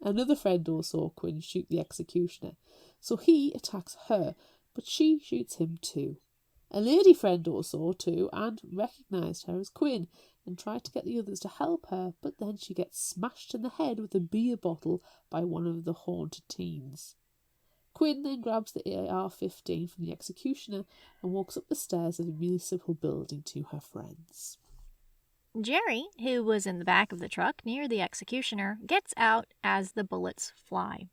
Another Frendo saw Quinn shoot the executioner, so he attacks her, but she shoots him too. A lady Frendo saw too and recognised her as Quinn and tried to get the others to help her, but then she gets smashed in the head with a beer bottle by one of the haunted teens. Quinn then grabs the AR-15 from the executioner and walks up the stairs of the municipal building to her friends. Jerry, who was in the back of the truck near the executioner, gets out as the bullets fly.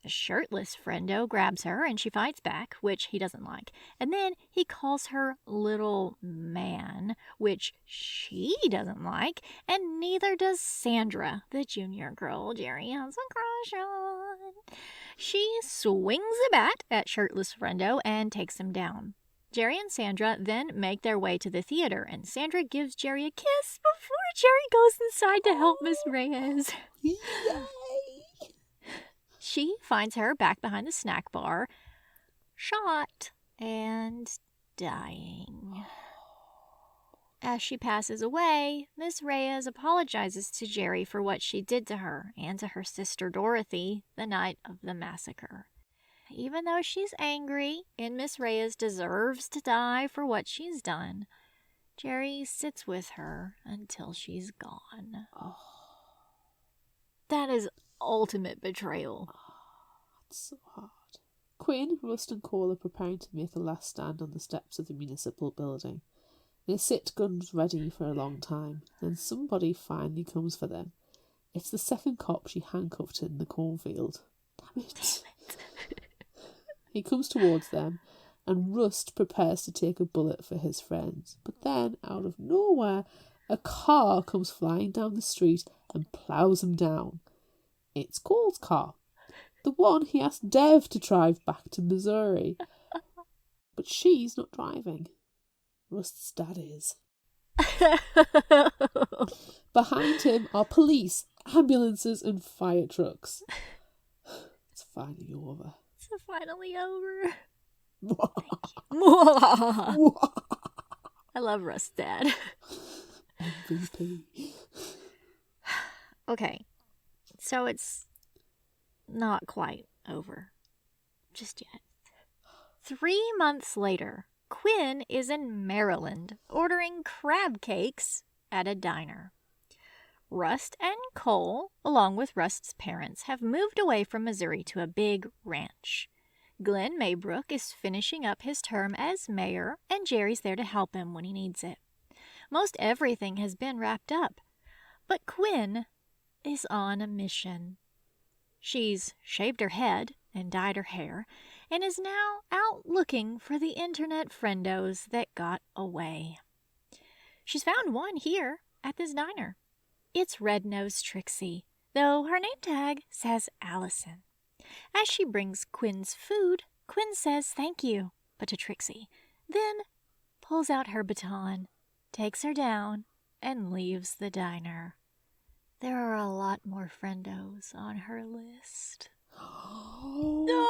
A shirtless Frendo grabs her and she fights back, which he doesn't like. And then he calls her little man, which she doesn't like. And neither does Sandra, the junior girl Jerry has a crush on. She swings a bat at shirtless Frendo and takes him down. Jerry and Sandra then make their way to the theater, and Sandra gives Jerry a kiss before Jerry goes inside to help Miss Reyes. Yay! She finds her back behind the snack bar, shot and dying. As she passes away, Miss Reyes apologizes to Jerry for what she did to her and to her sister Dorothy the night of the massacre. Even though she's angry and Miss Reyes deserves to die for what she's done, Jerry sits with her until she's gone. Oh. That is ultimate betrayal. It's so hard. Quinn, Rust and Cole are preparing to make a last stand on the steps of the municipal building. They sit guns ready for a long time. Then somebody finally comes for them. It's the second cop she handcuffed in the cornfield. Damn it. He comes towards them, and Rust prepares to take a bullet for his friends. But then, out of nowhere, a car comes flying down the street and plows him down. It's Cole's car, the one he asked Dev to drive back to Missouri. But she's not driving. Rust's dad is. Behind him are police, ambulances and fire trucks. It's finally over. It's finally over. I love Rust's dad. MVP. Okay, so it's not quite over just yet. 3 months later, Quinn is in Maryland ordering crab cakes at a diner. Rust and Cole, along with Rust's parents, have moved away from Missouri to a big ranch. Glenn Maybrook is finishing up his term as mayor, and Jerry's there to help him when he needs it. Most everything has been wrapped up, but Quinn is on a mission. She's shaved her head and dyed her hair, and is now out looking for the internet friendos that got away. She's found one here at this diner. It's Red-Nosed Trixie, though her name tag says Allison. As she brings Quinn's food, Quinn says thank you, but to Trixie, then pulls out her baton, takes her down, and leaves the diner. There are a lot more friendos on her list. No!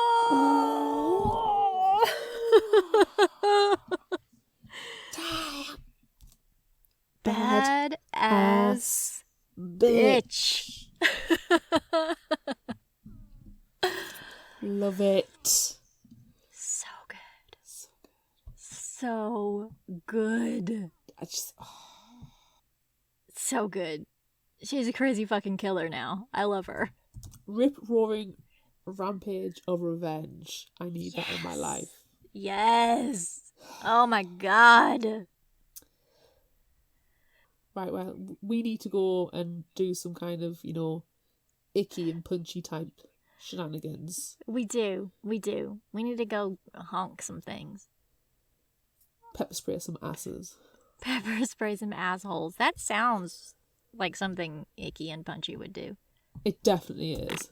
Bad ass bitch. Love it. So good. so good. So good. She's a crazy fucking killer now. I love her. Rip-roaring rampage of revenge. I need that in my life. Yes. Oh my god. Right, well, we need to go and do some kind of, icky and punchy type shenanigans. We do. We need to go honk some things. Pepper spray some asses. Pepper spray some assholes. That sounds like something icky and punchy would do. It definitely is.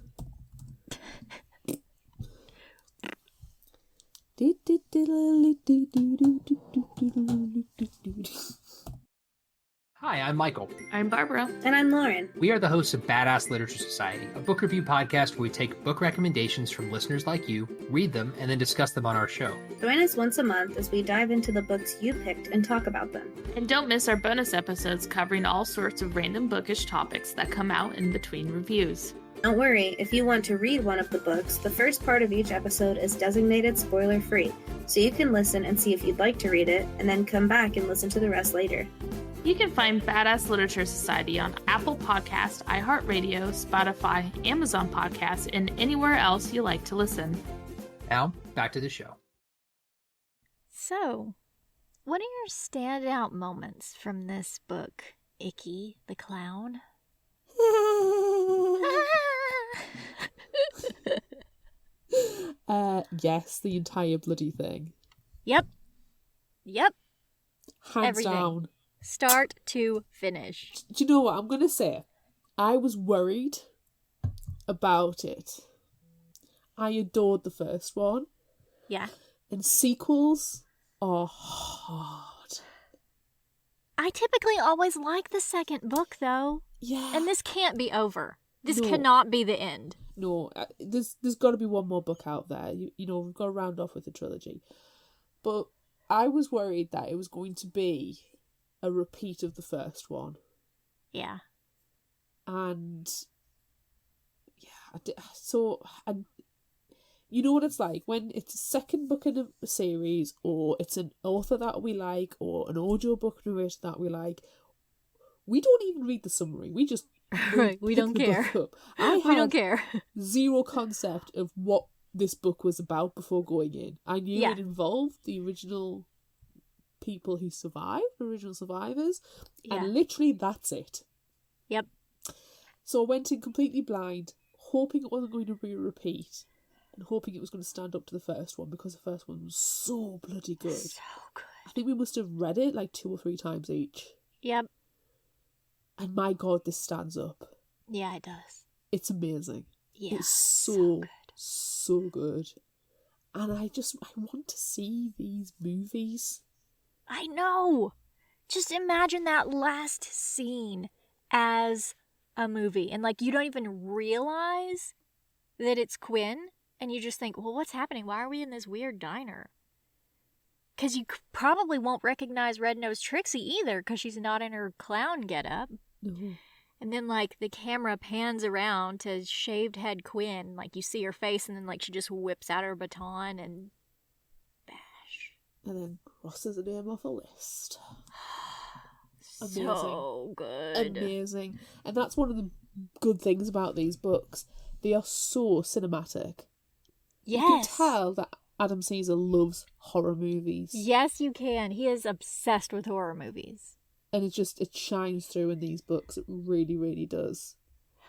Hi, I'm Michael. I'm Barbara. And I'm Lauren. We are the hosts of Badass Literature Society, a book review podcast where we take book recommendations from listeners like you, read them, and then discuss them on our show. Join us once a month as we dive into the books you picked and talk about them. And don't miss our bonus episodes covering all sorts of random bookish topics that come out in between reviews. Don't worry, if you want to read one of the books, the first part of each episode is designated spoiler-free, so you can listen and see if you'd like to read it, and then come back and listen to the rest later. You can find Badass Literature Society on Apple Podcasts, iHeartRadio, Spotify, Amazon Podcasts, and anywhere else you like to listen. Now, back to the show. So, what are your standout moments from this book, Icky the Clown? Yes, the entire bloody thing. Yep. Hands Everything. down. Start to finish. Do you know what I'm going to say? I was worried about it. I adored the first one. Yeah. And sequels are hard. I typically always like the second book, though. Yeah. And this can't be over. This No. cannot be the end. No, there's got to be one more book out there. You know, we've got to round off with a trilogy. But I was worried that it was going to be a repeat of the first one. Yeah. And you know what it's like when it's a second book in a series, or it's an author that we like, or an audiobook narrator that we like. We don't even read the summary. We just we don't care. We don't care. Zero concept of what this book was about before going in. I knew Yeah. it involved the original people who survived, original survivors, Yeah. and literally that's it. Yep. So I went in completely blind, hoping it wasn't going to be a repeat, and hoping it was going to stand up to the first one, because the first one was so bloody good. So good. I think we must have read it like 2 or 3 times each. Yep. And my God, this stands up. Yeah, it does. It's amazing. Yeah. It's so good. so good. And I want to see these movies. I know. Just imagine that last scene as a movie, and like you don't even realize that it's Quinn, and you just think, well, what's happening? Why are we in this weird diner? Because you probably won't recognize Red-Nosed Trixie either, because she's not in her clown getup. No. And then, like, the camera pans around to shaved head Quinn. Like, you see her face, and then, like, she just whips out her baton and bash. And then crosses a name off a list. Amazing. So good. Amazing. And that's one of the good things about these books. They are so cinematic. Yes. You can tell that Adam Cesare loves horror movies. Yes, you can. He is obsessed with horror movies. And it shines through in these books. It really, really does.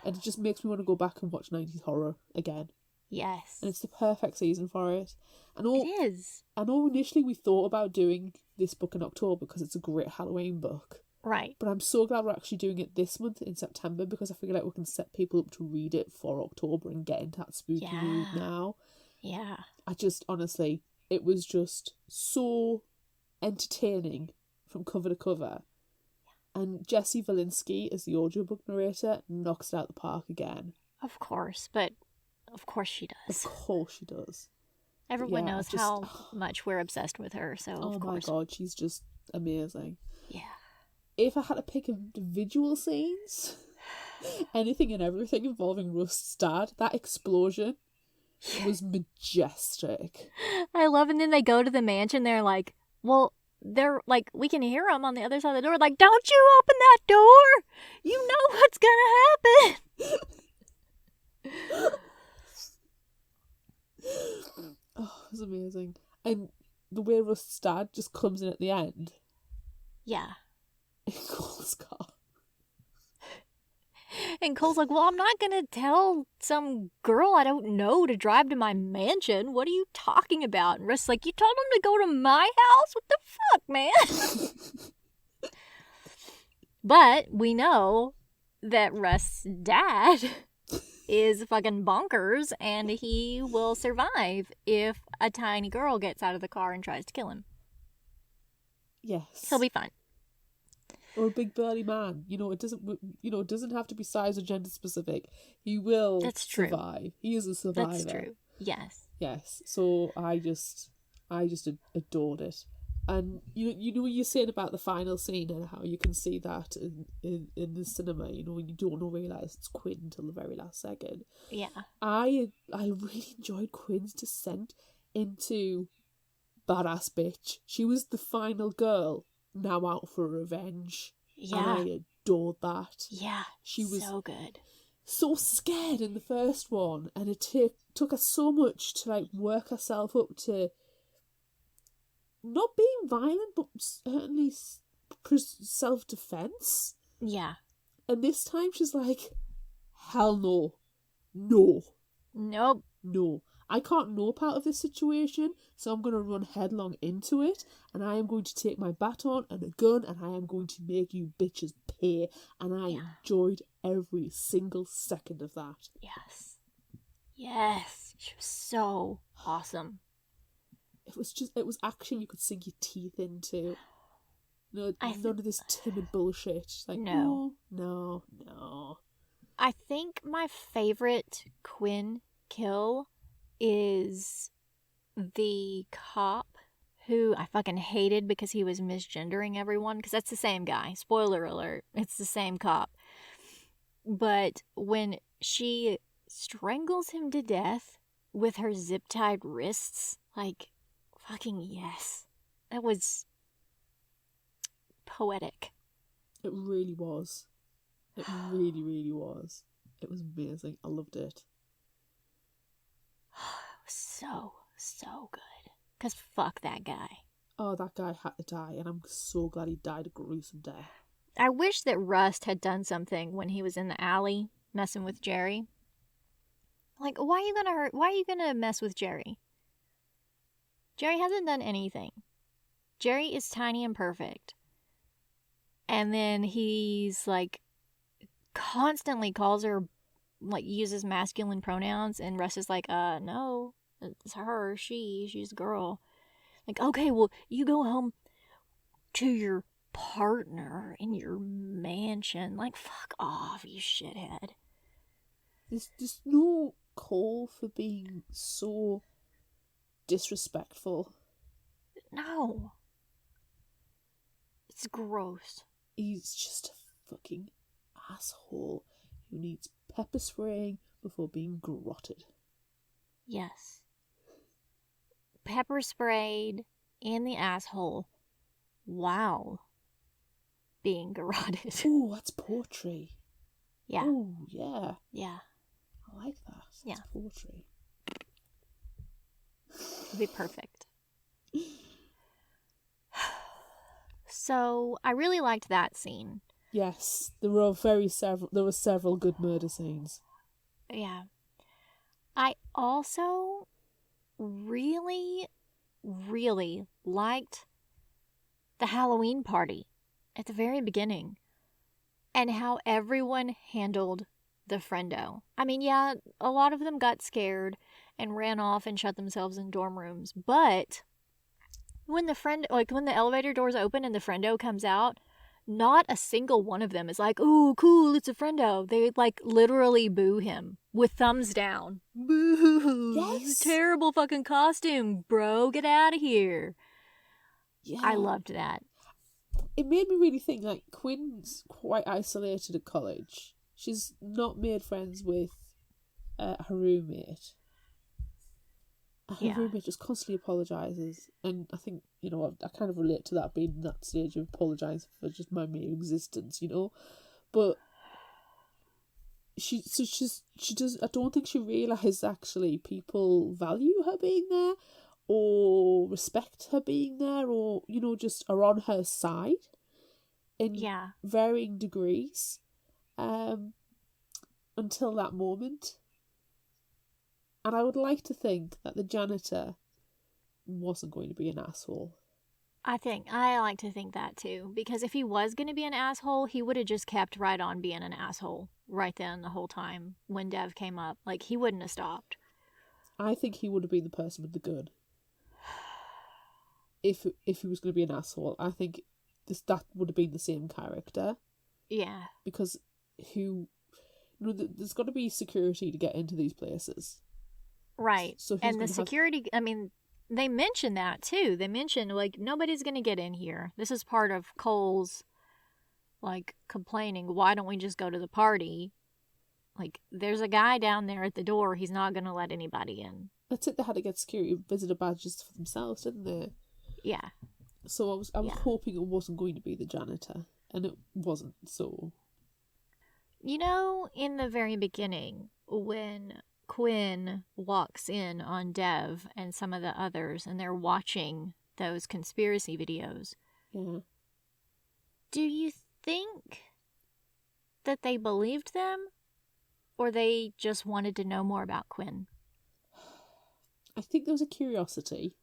And it just makes me want to go back and watch 90s horror again. Yes. And it's the perfect season for it. It is. I know initially we thought about doing this book in October because it's a great Halloween book. Right. But I'm so glad we're actually doing it this month in September, because I feel like we can set people up to read it for October and get into that spooky mood now. Yeah. Honestly, it was just so entertaining from cover to cover. And Jessie Valinsky as the audiobook narrator knocks it out the park again. Of course, but of course she does. Of course she does. Everyone knows how much we're obsessed with her, so of course. Oh my God, she's just amazing. Yeah. If I had to pick individual scenes, anything and everything involving Rust's dad, that explosion was majestic. I love, and then they go to the mansion, they're like, well, they're like, we can hear them on the other side of the door. Like, don't you open that door! You know what's gonna happen! Oh, it's amazing. And the way Rust's dad just comes in at the end. Yeah. In Cole's car. And Cole's like, well, I'm not gonna tell some girl I don't know to drive to my mansion. What are you talking about? And Rust's like, you told him to go to my house? What the fuck, man? But we know that Rust's dad is fucking bonkers, and he will survive if a tiny girl gets out of the car and tries to kill him. Yes. He'll be fine. Or a big burly man. It doesn't have to be size or gender specific. He will survive. He is a survivor. That's true. Yes. Yes. So I just adored it. And you know what you're saying about the final scene and how you can see that in the cinema, when you don't realise it's Quinn until the very last second. Yeah. I really enjoyed Quinn's descent into badass bitch. She was the final girl, now out for revenge. Yeah. And I adored that. Yeah. She was so good. So scared in the first one, and it took her so much to work herself up to not being violent, but certainly self-defense. Yeah. And this time she's like, hell no. No. Nope. No. I can't nope out of this situation, so I'm going to run headlong into it, and I am going to take my baton and a gun, and I am going to make you bitches pay. And I enjoyed every single second of that. Yes. Yes. She was so awesome. It was action you could sink your teeth into. No, none of this timid bullshit. No. I think my favorite Quinn kill is the cop who I fucking hated because he was misgendering everyone, because that's the same guy. Spoiler alert, it's the same cop. But when she strangles him to death with her zip-tied wrists, fucking yes. That was poetic. It really was. It really, really was. It was amazing. I loved it. It was so good. Because fuck that guy. Oh, that guy had to die, and I'm so glad he died a gruesome death. I wish that Rust had done something when he was in the alley messing with Jerry. Why are you gonna mess with Jerry? Jerry hasn't done anything. Jerry is tiny and perfect. And then he's constantly calls her, uses masculine pronouns, and Russ is no, it's her, she's a girl. Okay, well, you go home to your partner in your mansion. Fuck off, you shithead. There's no call for being so disrespectful. No. It's gross. He's just a fucking asshole who needs pepper spraying before being garroted. Yes. Pepper sprayed in the asshole. Wow. Being garroted. Oh, that's poetry. Yeah. Oh, yeah. Yeah. I like that. That's poetry. It'd be perfect. So, I really liked that scene. Yes, there were several good murder scenes. Yeah. I also really, really liked the Halloween party at the very beginning and how everyone handled the friendo. I mean, yeah, a lot of them got scared and ran off and shut themselves in dorm rooms, but when when the elevator doors open and the friendo comes out, not a single one of them is "Oh, cool, it's a friendo." They literally boo him with thumbs down. Boo! Yes. Terrible fucking costume, bro. Get out of here. Yeah. I loved that. It made me really think Quinn's quite isolated at college. She's not made friends with her roommate. her roommate just constantly apologises. And I think, you know, I kind of relate to that, being in that stage of apologising for just my mere existence, you know. But she does, I don't think she realises actually people value her being there, or respect her being there, or, you know, just are on her side in varying degrees, until that moment. And I would like to think that the janitor wasn't going to be an asshole. I like to think that too, because if he was going to be an asshole, he would have just kept right on being an asshole right then the whole time when Dev came up. Like, he wouldn't have stopped. I think he would have been the person with the gun. If he was going to be an asshole, I think that would have been the same character. Yeah. Because there's got to be security to get into these places. Right. So and the security, I mean, they mention that too. They mention, like, nobody's going to get in here. This is part of Cole's, like, complaining, why don't we just go to the party? Like, there's a guy down there at the door. He's not going to let anybody in. That's it. They had to get security visitor badges for themselves, didn't they? Yeah. So I was hoping it wasn't going to be the janitor, and it wasn't, so. You know, in the very beginning, when Quinn walks in on Dev and some of the others, and they're watching those conspiracy videos. Yeah. Do you think that they believed them, or they just wanted to know more about Quinn? I think there was a curiosity.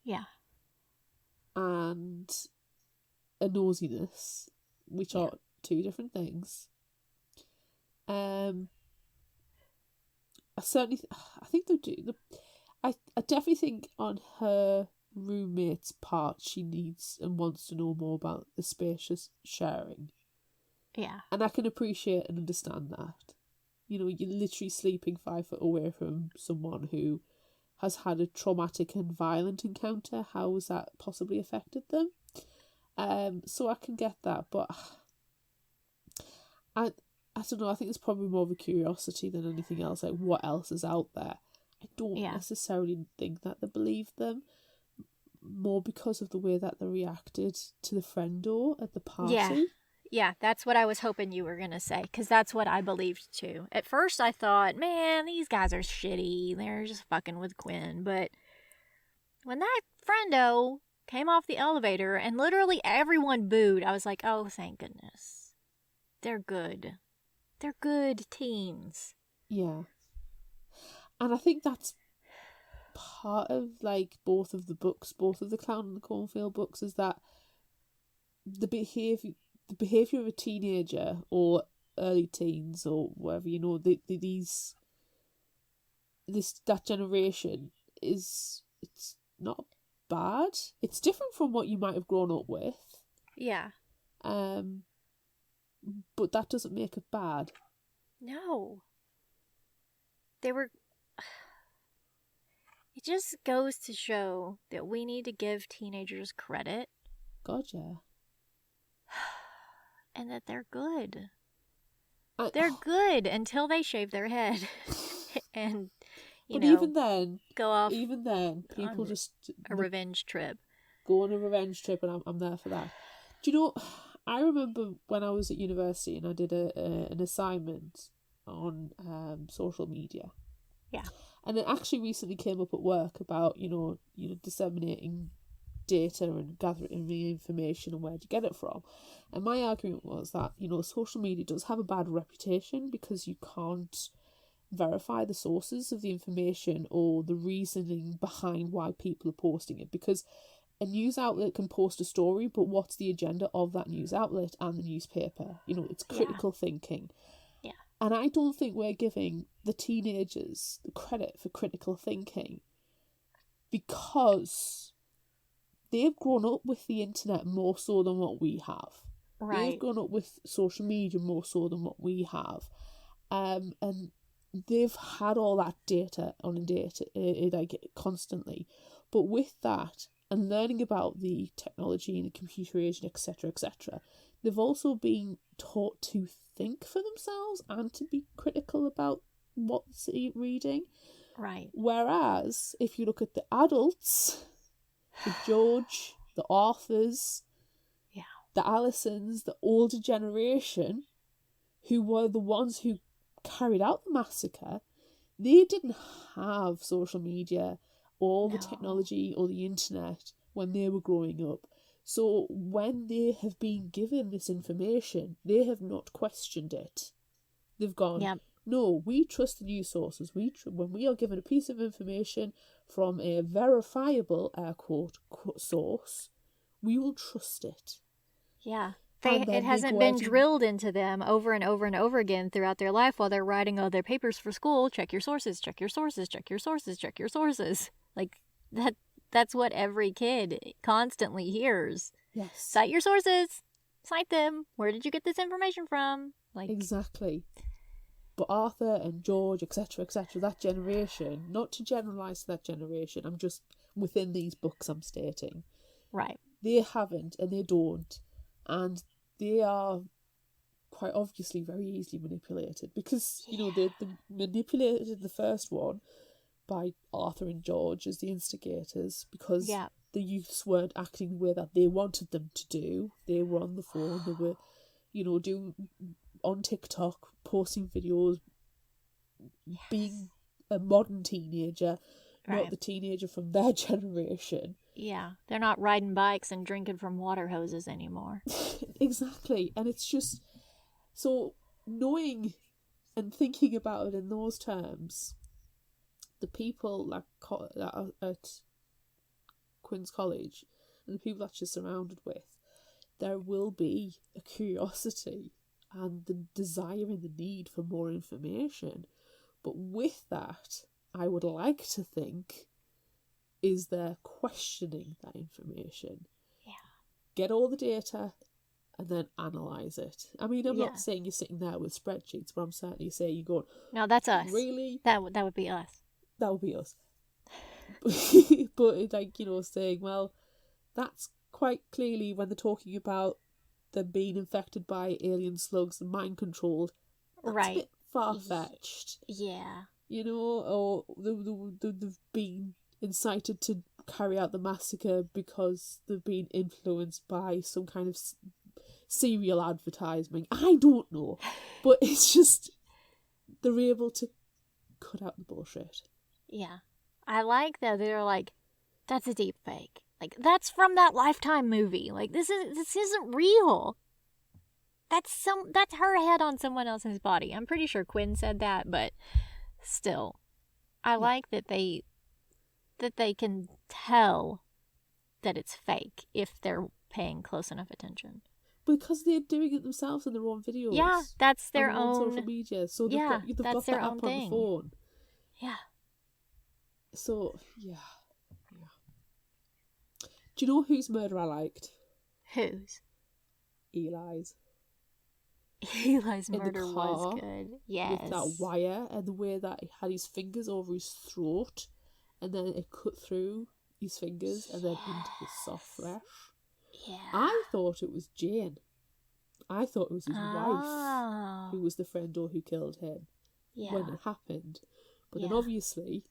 Yeah. And a nosiness, which are two different things. I think they do. I definitely think on her roommate's part, she needs and wants to know more about the spacious sharing. Yeah. And I can appreciate and understand that. You know, you're literally sleeping 5 foot away from someone who has had a traumatic and violent encounter. How has that possibly affected them? So I can get that, but I don't know, I think it's probably more of a curiosity than anything else, like what else is out there. I don't necessarily think that they believed them, more because of the way that they reacted to the Frendo at the party. Yeah, that's what I was hoping you were going to say, because that's what I believed too. At first I thought, man, these guys are shitty, they're just fucking with Quinn, but when that Frendo came off the elevator and literally everyone booed, I was like, oh, thank goodness. They're good. They're good teens. Yeah. And I think that's part of, like, both of the Clown and the Cornfield books, is that the behaviour of a teenager or early teens or whatever, you know, that generation it's not bad. It's different from what you might have grown up with. Yeah. But that doesn't make it bad. No. It just goes to show that we need to give teenagers credit. God, yeah. And that they're good. They're good until they shave their head. And, even then, go off. Even then, people just a revenge trip. Go on a revenge trip, and I'm there for that. Do you know? I remember when I was at university and I did an assignment on social media. Yeah. And it actually recently came up at work about, you know, disseminating data and gathering the information and where to get it from. And my argument was that, you know, social media does have a bad reputation because you can't verify the sources of the information or the reasoning behind why people are posting it, because a news outlet can post a story, but what's the agenda of that news outlet and the newspaper? You know, it's critical thinking. Yeah. And I don't think we're giving the teenagers the credit for critical thinking because they've grown up with the internet more so than what we have. Right. They've grown up with social media more so than what we have. And they've had all that data like constantly. But with that, and learning about the technology and the computer age, etc., they've also been taught to think for themselves and to be critical about what they're reading. Right. Whereas, if you look at the adults, the George, the Arthurs, the Allisons, the older generation, who were the ones who carried out the massacre, they didn't have social media or the technology or the internet when they were growing up. So when they have been given this information, they have not questioned it. They've gone, no, we trust the news sources. When we are given a piece of information from a verifiable, air quote, source, we will trust it. Yeah. It hasn't been drilled into them over and over and over again throughout their life while they're writing all their papers for school. Check your sources, check your sources, check your sources, check your sources. Like, that's what every kid constantly hears. Yes. Cite your sources. Cite them. Where did you get this information from? Like, exactly. But Arthur and George, etc., that generation, not to generalise that generation, I'm just, within these books I'm stating. Right. They haven't and they don't. And they are quite obviously very easily manipulated because, you know, they manipulated the first one by Arthur and George as the instigators because the youths weren't acting the way that they wanted them to do. They were on the phone, they were, you know, doing on TikTok, posting videos, being a modern teenager, not the teenager from their generation. Yeah, they're not riding bikes and drinking from water hoses anymore. Exactly, and it's just, so knowing and thinking about it in those terms, the people that are at Queen's College and the people that you're surrounded with, there will be a curiosity and the desire and the need for more information. But with that, I would like to think, is there questioning that information? Yeah. Get all the data and then analyse it. I mean, I'm not saying you're sitting there with spreadsheets, but I'm certainly saying you're going, no, that's us. Really? That would be us. That would be us. But, like, you know, saying, well, that's quite clearly when they're talking about them being infected by alien slugs and mind controlled. That's a bit far-fetched. Yeah. You know, or they've been incited to carry out the massacre because they've been influenced by some kind of serial advertisement. I don't know. But it's just, they're able to cut out the bullshit. Yeah. I like that they're like, that's a deep fake. Like, that's from that Lifetime movie. Like, this isn't real. That's her head on someone else's body. I'm pretty sure Quinn said that, but still, I like that they can tell that it's fake if they're paying close enough attention. Because they're doing it themselves in their own videos. Yeah, that's their own own social media. So they've got that's that their app own on thing. the phone. Yeah. So yeah. Do you know whose murder I liked? Whose? Eli's. Eli's murder was good. Yes. With that wire and the way that he had his fingers over his throat and then it cut through his fingers and then into his soft flesh. Yeah. I thought it was Jane. I thought it was his wife who was the Frendo who killed him when it happened. But then obviously,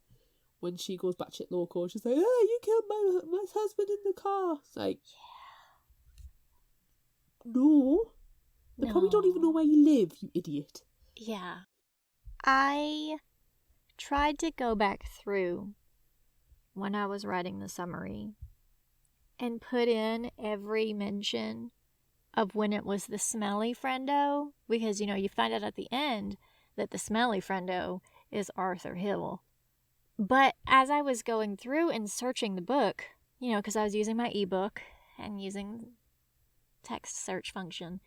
when she goes back to local, she's like, "Hey, you killed my husband in the car." It's like, no. They probably don't even know where you live, you idiot. Yeah. I tried to go back through when I was writing the summary and put in every mention of when it was the smelly Frendo, because, you know, you find out at the end that the smelly Frendo is Arthur Hill. But as I was going through and searching the book, you know, because I was using my ebook and using text search function,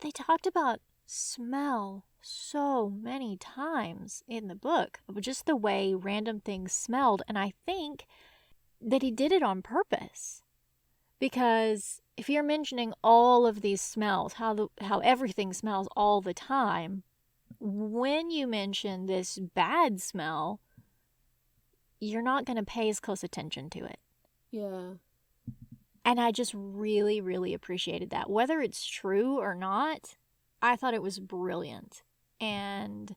they talked about smell so many times in the book, just the way random things smelled. And I think that he did it on purpose, because if you're mentioning all of these smells, how everything smells all the time, when you mention this bad smell, you're not going to pay as close attention to it. Yeah. And I just really, really appreciated that. Whether it's true or not, I thought it was brilliant. And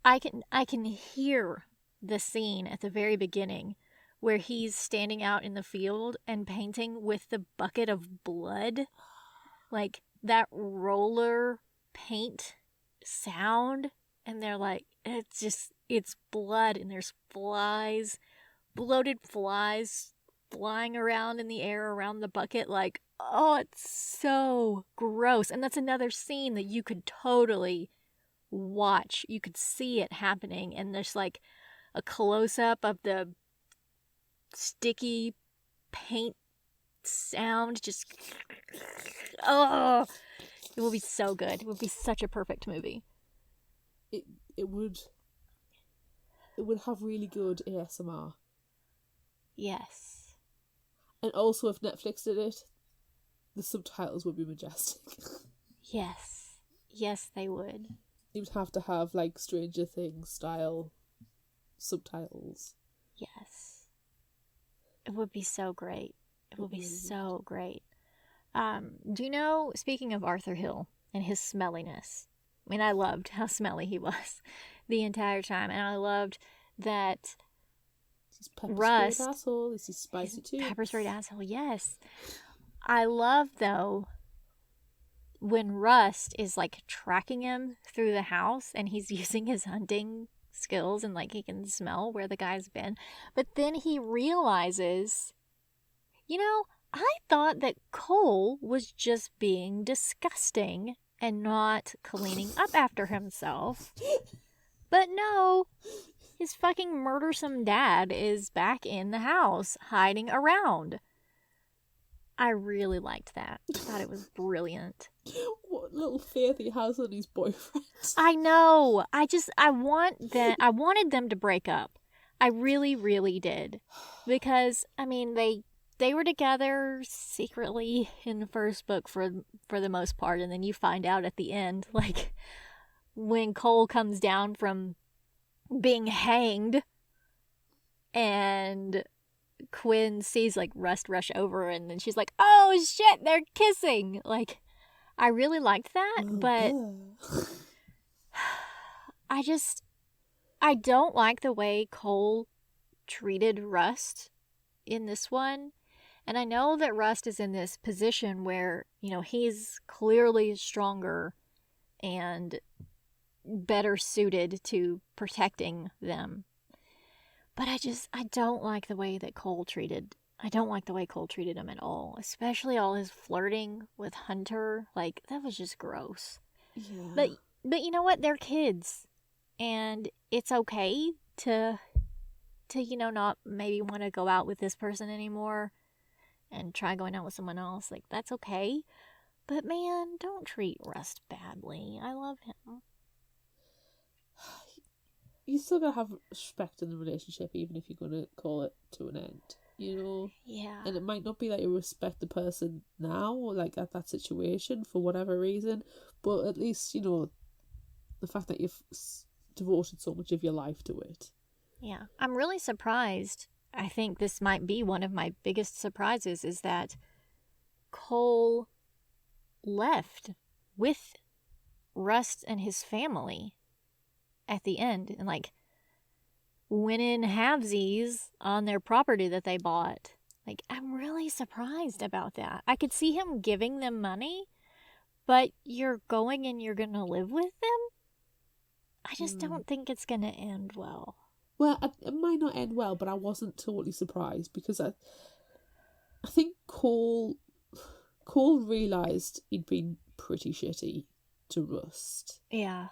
I can hear the scene at the very beginning where he's standing out in the field and painting with the bucket of blood. Like, that roller paint sound, and they're like, it's blood, and there's flies, bloated flies flying around in the air around the bucket. Like, oh, it's so gross. And that's another scene that you could totally watch. You could see it happening, and there's like a close-up of the sticky paint sound, just, oh, it will be so good. It would be such a perfect movie. It would have really good ASMR. Yes. And also, if Netflix did it, the subtitles would be majestic. Yes, they would. You would have to have like Stranger Things style subtitles. Yes. It would be so great. It would be so great. Do you know, speaking of Arthur Hill and his smelliness, I mean, I loved how smelly he was the entire time, and I loved that He's pepper Rust, sprayed asshole. This is spicy too. pepper sprayed asshole, yes. I love, though, when Rust is like tracking him through the house and he's using his hunting skills and like he can smell where the guy's been. But then he realizes, you know, I thought that Cole was just being disgusting and not cleaning up after himself. But no, his fucking murdersome dad is back in the house, hiding around. I really liked that. I thought it was brilliant. What little faith he has on his boyfriend. I know. I wanted them to break up. I really, really did. Because, I mean, they were together secretly in the first book for the most part, and then you find out at the end, like, when Cole comes down from being hanged and Quinn sees like Rust rush over, and then she's like, oh shit, they're kissing. Like, I really liked that, but I don't like the way Cole treated Rust in this one. And I know that Rust is in this position where, you know, he's clearly stronger and better suited to protecting them. But I don't like the way that Cole treated him at all. Especially all his flirting with Hunter. Like, that was just gross. Yeah. But you know what? They're kids. And it's okay to you know, not maybe want to go out with this person anymore and try going out with someone else. Like, that's okay. But man, don't treat Rust badly. I love him. You still gotta have respect in the relationship, even if you're gonna call it to an end, you know? Yeah. And it might not be that you respect the person now, or like at that situation for whatever reason, but at least, you know, the fact that you've devoted so much of your life to it. Yeah. I'm really surprised. I think this might be one of my biggest surprises, is that Cole left with Rust and his family at the end, and like went in halvesies on their property that they bought. Like, I'm really surprised about that. I could see him giving them money, but you're going and you're gonna live with them? I just don't think it's gonna end well. Well, it might not end well, but I wasn't totally surprised, because I think Cole realised he'd been pretty shitty to Rust. Yeah.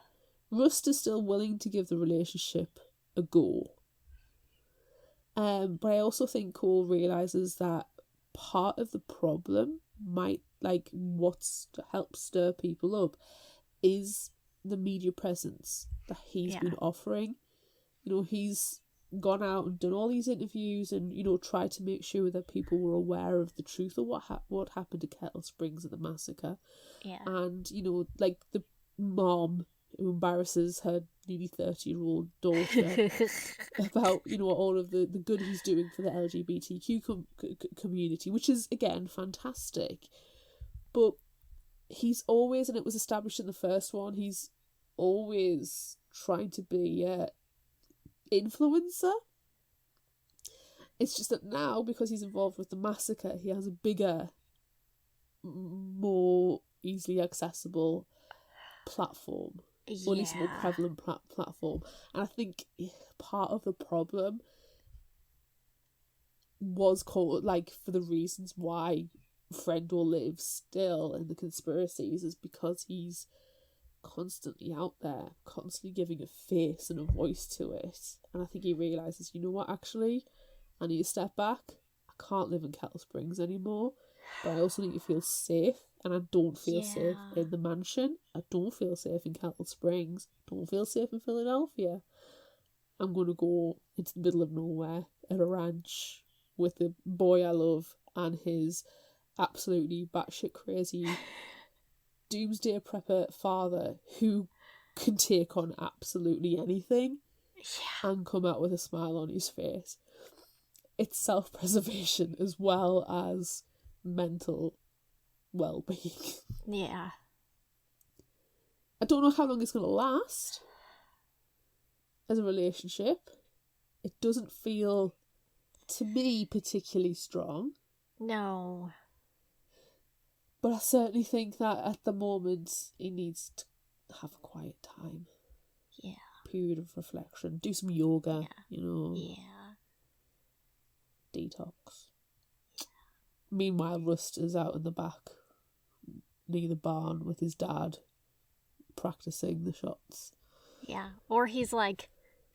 Rust is still willing to give the relationship a go. But I also think Cole realises that part of the problem might, like, what's to help stir people up is the media presence that he's been offering. You know, he's gone out and done all these interviews and, you know, tried to make sure that people were aware of the truth of what happened to Kettle Springs at the massacre. Yeah. And, you know, like the mom who embarrasses her nearly 30-year-old daughter about, you know, all of the good he's doing for the LGBTQ community, which is, again, fantastic. But he's always, and it was established in the first one, he's always trying to be influencer. It's just that now, because he's involved with the massacre, he has a bigger, more easily accessible platform, or at least a more prevalent platform. And I think part of the problem was called, like, for the reasons why Frendo lives still in the conspiracies, is because he's constantly out there, constantly giving a face and a voice to it. And I think he realises, you know what, actually, I need to step back. I can't live in Kettle Springs anymore, but I also need to feel safe, and I don't feel safe in the mansion. I don't feel safe in Kettle Springs. I don't feel safe in Philadelphia. I'm going to go into the middle of nowhere at a ranch with the boy I love and his absolutely batshit crazy doomsday prepper father who can take on absolutely anything and come out with a smile on his face. It's self-preservation as well as mental well-being. Yeah. I don't know how long it's going to last as a relationship. It doesn't feel, to me, particularly strong. No. But I certainly think that at the moment he needs to have a quiet time. Yeah. Period of reflection. Do some yoga, you know. Yeah. Detox. Meanwhile, Rust is out in the back near the barn with his dad practicing the shots. Yeah. Or he's like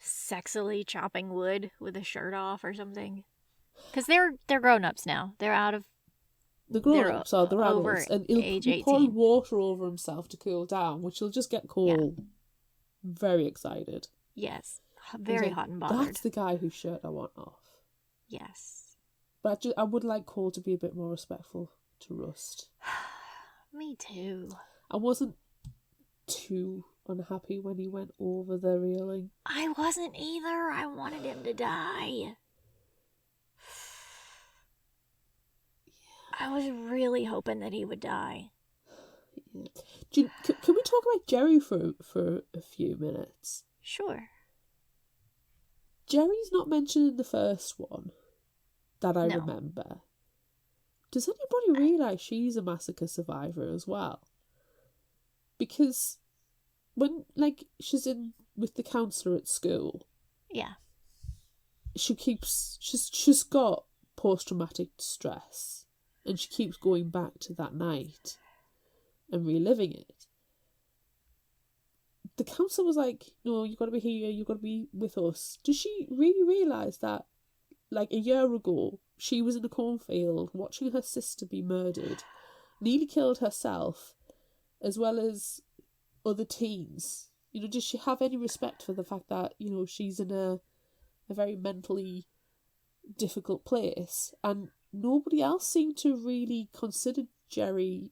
sexily chopping wood with a shirt off or something. Because they're grown-ups now. They're out of... The grown-ups are the over adults. And age he'll pour 18. water over himself to cool down, which he'll just get Cole very excited. Yes. Very like, hot and bothered. That's the guy whose shirt I want off. Yes. But I would like Cole to be a bit more respectful to Rust. Me too. I wasn't too unhappy when he went over the railing. I wasn't either. I wanted him to die. I was really hoping that he would die. Yeah. Can we talk about Jerry for a few minutes? Sure. Jerry's not mentioned in the first one that I remember. Does anybody realise she's a massacre survivor as well? Because when, like, she's in with the counsellor at school, she's got post-traumatic stress, and she keeps going back to that night and reliving it. The counsellor was like, no, you've got to be here, you've got to be with us. Does she really realise that, like, a year ago, she was in a cornfield watching her sister be murdered, nearly killed herself, as well as other teens? You know, does she have any respect for the fact that, you know, she's in a very mentally difficult place? And nobody else seemed to really consider Jerry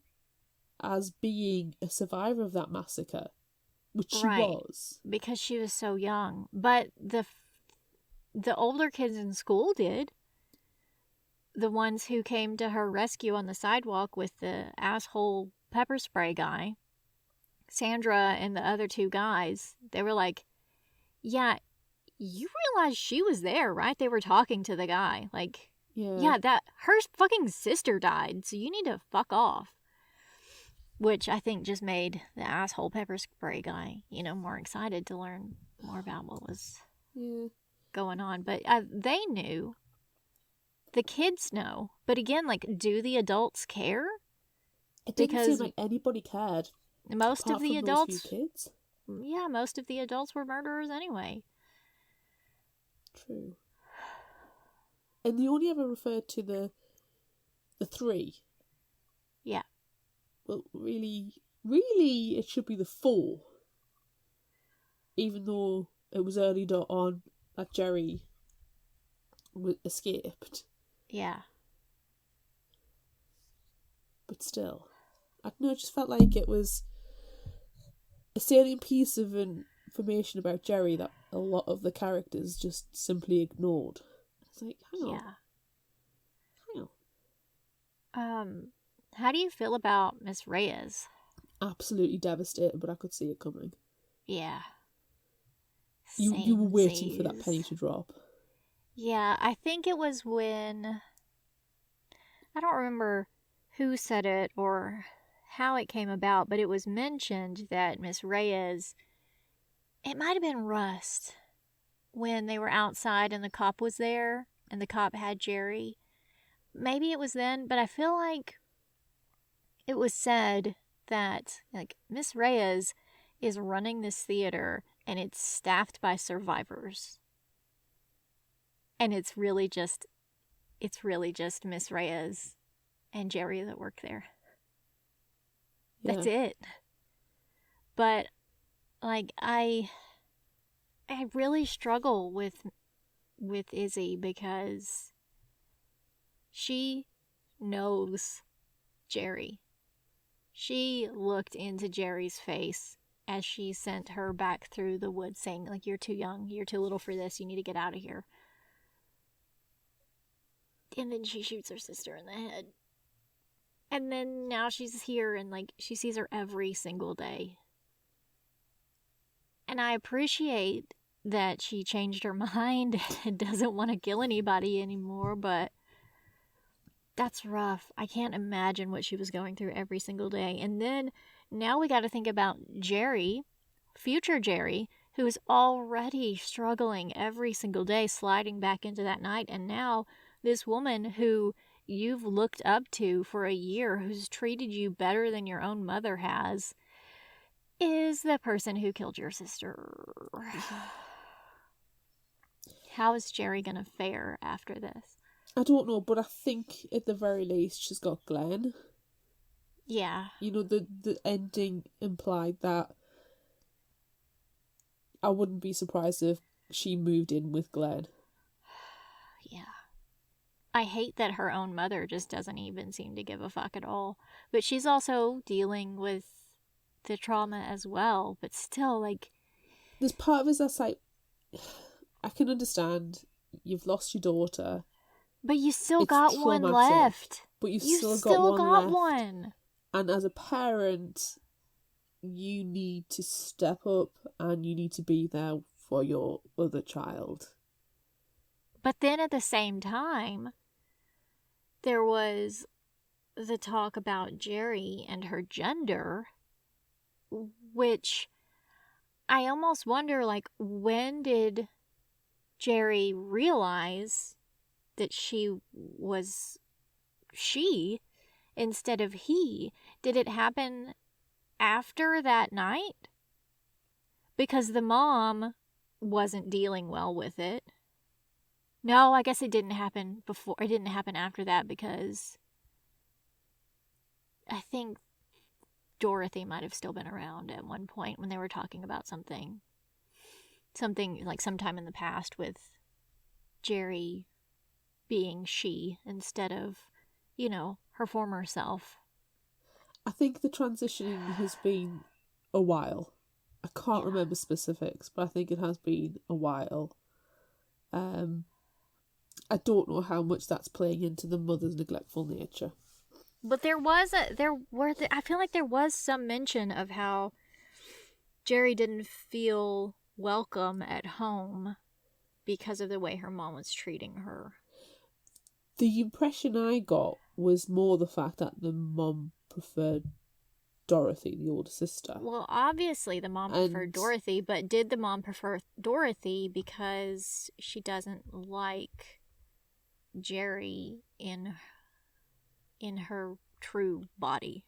as being a survivor of that massacre, which she was. Because she was so young. But the older kids in school did. The ones who came to her rescue on the sidewalk with the asshole pepper spray guy, Sandra and the other two guys, they were like, yeah, you realize she was there, right? They were talking to the guy. Like, that her fucking sister died, so you need to fuck off. Which I think just made the asshole pepper spray guy, you know, more excited to learn more about what was going on. But they knew. The kids know. But again, like, do the adults care? It didn't seem like anybody cared. Most of the adults... Those few kids. Yeah, most of the adults were murderers anyway. True. And they only ever referred to the three. Yeah. Well, really, it should be the four. Even though it was early on that Jerry escaped. Yeah. But still, I don't know, it just felt like it was a salient piece of information about Jerry that a lot of the characters just simply ignored. It's like, hang on. How do you feel about Miss Reyes? Absolutely devastated, but I could see it coming. Yeah. You were waiting for that penny to drop. Yeah, I think it was when... I don't remember who said it or how it came about, but it was mentioned that Miss Reyes... It might have been Rust when they were outside and the cop was there and the cop had Jerry. Maybe it was then, but I feel like it was said that like Miss Reyes is running this theater and it's staffed by survivors. And it's really just Miss Reyes and Jerry that work there. Yeah. That's it. But like I really struggle with Izzy because she knows Jerry. She looked into Jerry's face as she sent her back through the woods saying, like, you're too young, you're too little for this, you need to get out of here. And then she shoots her sister in the head. And then now she's here and, like, she sees her every single day. And I appreciate that she changed her mind and doesn't want to kill anybody anymore, but that's rough. I can't imagine what she was going through every single day. And then now we got to think about Jerry, future Jerry, who is already struggling every single day, sliding back into that night. And now this woman who you've looked up to for a year, who's treated you better than your own mother has, is the person who killed your sister. How is Jerry going to fare after this? I don't know, but I think at the very least she's got Glenn. Yeah. You know, the ending implied that I wouldn't be surprised if she moved in with Glenn. Yeah. I hate that her own mother just doesn't even seem to give a fuck at all. But she's also dealing with the trauma as well. But still, like... There's part of us that's like... I can understand you've lost your daughter... But you still It's got one traumatic, left. But you've You still still got one got left. one. And as a parent, you need to step up and you need to be there for your other child. But then at the same time, there was the talk about Jerry and her gender, which I almost wonder, like, when did Jerry realize that she was she instead of he? Did it happen after that night? Because the mom wasn't dealing well with it. No, I guess it didn't happen before. It didn't happen after that because I think Dorothy might have still been around at one point when they were talking about something like sometime in the past with Jerry being she instead of, you know, her former self. I think the transitioning has been a while. I can't remember specifics, but I think it has been a while. I don't know how much that's playing into the mother's neglectful nature. But I feel like there was some mention of how Jerry didn't feel welcome at home because of the way her mom was treating her. The impression I got was more the fact that the mom preferred Dorothy, the older sister. Well, obviously the mom preferred Dorothy, but did the mom prefer Dorothy because she doesn't like Jerry in her true body?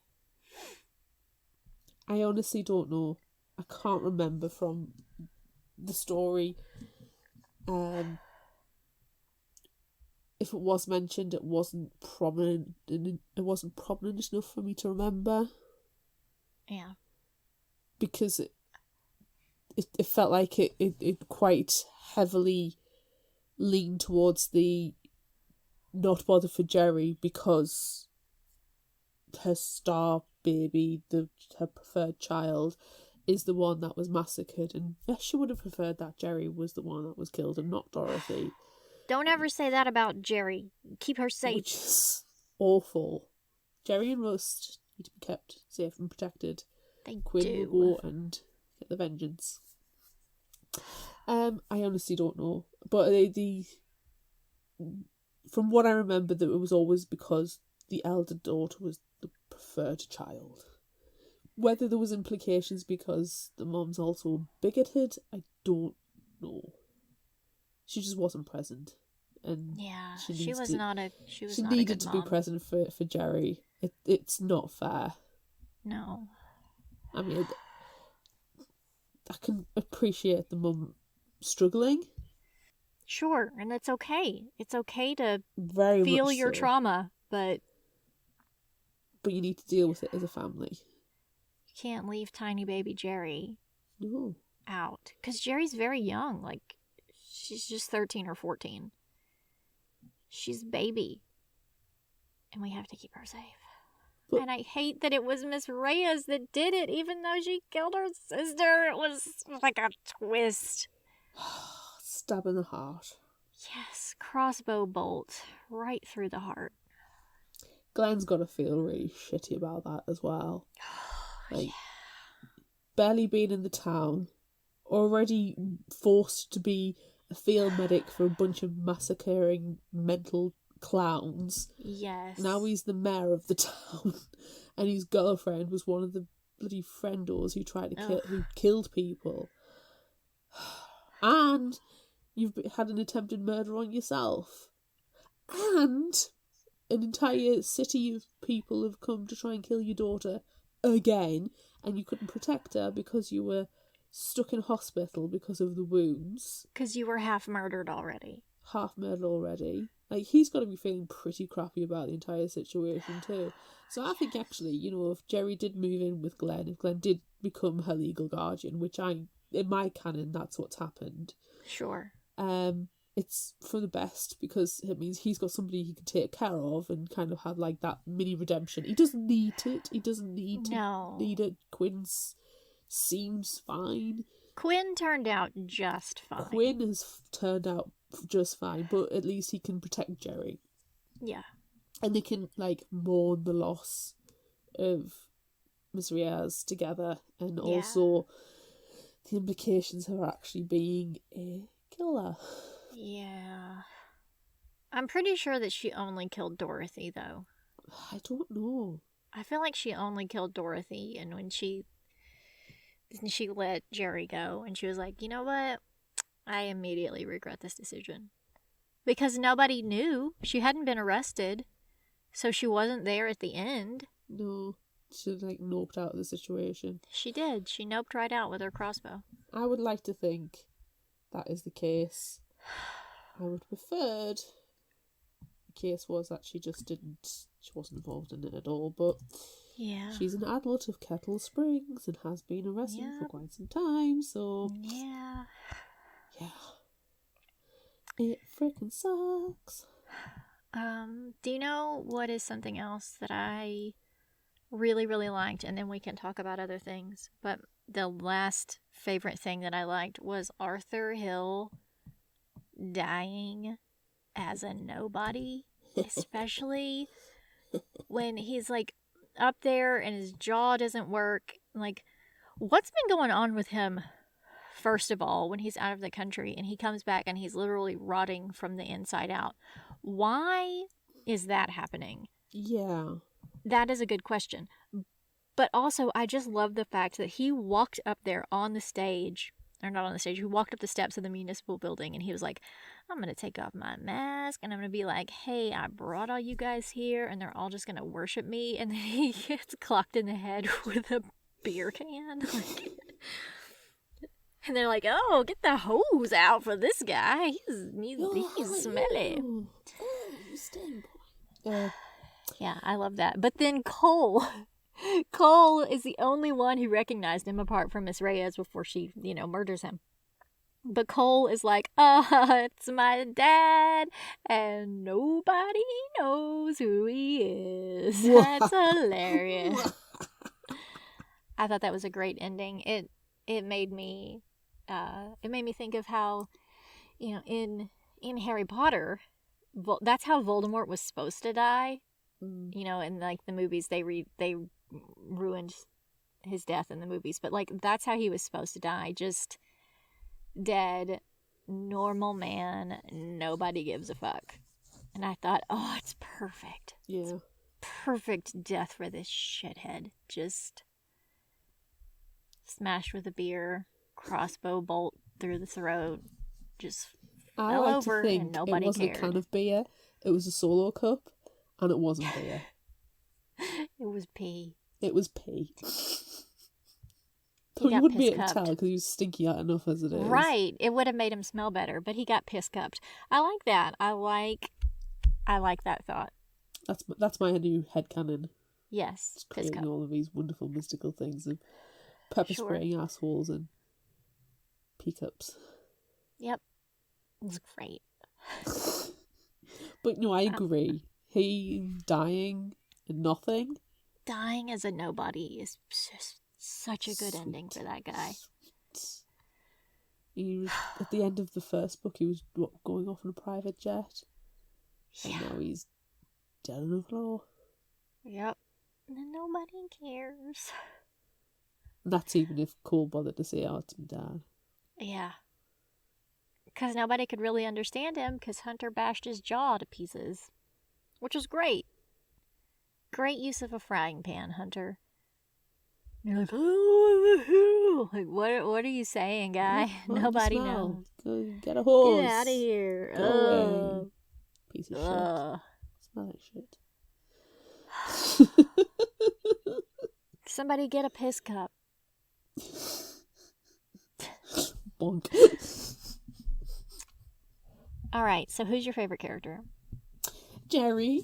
I honestly don't know. I can't remember from the story. If it was mentioned, it wasn't prominent. It wasn't prominent enough for me to remember. Yeah. Because it felt like it quite heavily leaned towards the not bothered for Jerry because her star baby, her preferred child, is the one that was massacred. And yes, she would have preferred that Jerry was the one that was killed and not Dorothy. Don't ever say that about Jerry. Keep her safe. Which is awful. Jerry and Rust need to be kept safe and protected. They Quinn do. will go and get the vengeance. I honestly don't know, but from what I remember, that it was always because the elder daughter was the preferred child. Whether there was implications because the mom's also bigoted, I don't know. She just wasn't present, and Yeah, she good needed to be mom. present for Jerry. It's not fair. No. I mean, I can appreciate the mum struggling. Sure, and it's okay. It's okay to Very feel much your so. trauma, but you need to deal with it as a family. you can't leave tiny baby Jerry No. out. Because Jerry's very young. Like, she's just 13 or 14. She's a baby. And we have to keep her safe. And I hate that it was Miss Reyes that did it, even though she killed her sister. It was like a twist. Stab in the heart. Yes, crossbow bolt right through the heart. Glenn's got to feel really shitty about that as well. Like, barely being in the town, already forced to be a field medic for a bunch of massacring mental clowns. Yes. Now he's the mayor of the town, and his girlfriend was one of the bloody friendos who killed people. And you've had an attempted murder on yourself. And an entire city of people have come to try and kill your daughter again, and you couldn't protect her because you were stuck in hospital because of the wounds. Because you were half murdered already. Like, he's got to be feeling pretty crappy about the entire situation too. So I think actually, if Jerry did move in with Glenn, if Glenn did become her legal guardian, which in my canon, that's what's happened. Sure. It's for the best, because it means he's got somebody he can take care of and kind of have like that mini redemption. He doesn't need it. He doesn't need it. Quinn seems fine. Quinn turned out just fine. Quinn has turned out just fine, but at least he can protect Jerry. Yeah. And they can, like, mourn the loss of Miss Reyes together, and also the implications of her actually being a killer. Yeah. I'm pretty sure that she only killed Dorothy, though. I don't know. I feel like she only killed Dorothy, and when she let Jerry go, and she was like, you know what? I immediately regret this decision. Because nobody knew. She hadn't been arrested, so she wasn't there at the end. No, she, like, noped out of the situation. She did. She noped right out with her crossbow. I would like to think that is the case. I would preferred the case was that she wasn't involved in it at all, but she's an adult of Kettle Springs and has been arrested for quite some time, so yeah, it freaking sucks. Do you know what is something else that I really, really liked, and then we can talk about other things, but the last favorite thing that I liked was Arthur Hill dying as a nobody, especially when he's like up there and his jaw doesn't work. Like, what's been going on with him, first of all, when he's out of the country and he comes back and he's literally rotting from the inside out? Why is that happening? Yeah. That is a good question. But also, I just love the fact that he walked up there on the stage, or not on the stage, he walked up the steps of the municipal building, and he was like, I'm going to take off my mask, and I'm going to be like, hey, I brought all you guys here, and they're all just going to worship me. And then he gets clocked in the head with a beer can. And they're like, oh, get the hose out for this guy. He's smelly. Yeah, I love that. But then Cole is the only one who recognized him apart from Miss Reyes before she, murders him. But Cole is like, it's my dad, and nobody knows who he is. That's hilarious. I thought that was a great ending. It made me think of how, in Harry Potter, that's how Voldemort was supposed to die. In like the movies, they ruined his death in the movies, but like that's how he was supposed to die, just dead, normal man, nobody gives a fuck. And I thought, oh, it's perfect. Yeah. Perfect death for this shithead. Just smashed with a beer, crossbow bolt through the throat, just I fell like over to think and nobody it wasn't cared. a can of beer, it was a Solo cup, and it wasn't beer. It was pee. It was pee. He Though you got wouldn't be piss able to tell cupped. because he was stinky out enough as it is. Right. It would have made him smell better, but he got piss cupped. I like that. I like that thought. That's my new headcanon. Yes. Just Piss creating cup. all of these wonderful mystical things of pepper Sure. spraying assholes and pee cups. Yep. It was great. But no, I agree. He dying and nothing. Dying as a nobody is just such a good ending for that guy. He was, at the end of the first book, he was going off in a private jet. Yeah. And now he's dead on the floor. Yep. And nobody cares. And that's even if Cole bothered to say, oh, it's my dad. Yeah. Because nobody could really understand him because Hunter bashed his jaw to pieces. Which was great. Great use of a frying pan, Hunter. You're like, oh, like what are you saying, guy? What the Nobody smell? knows. Go get a hose. Get out of here. Go away. Piece of Ugh. shit. Smell like shit. Somebody get a piss cup. Bonk. All right, so who's your favorite character? Jerry.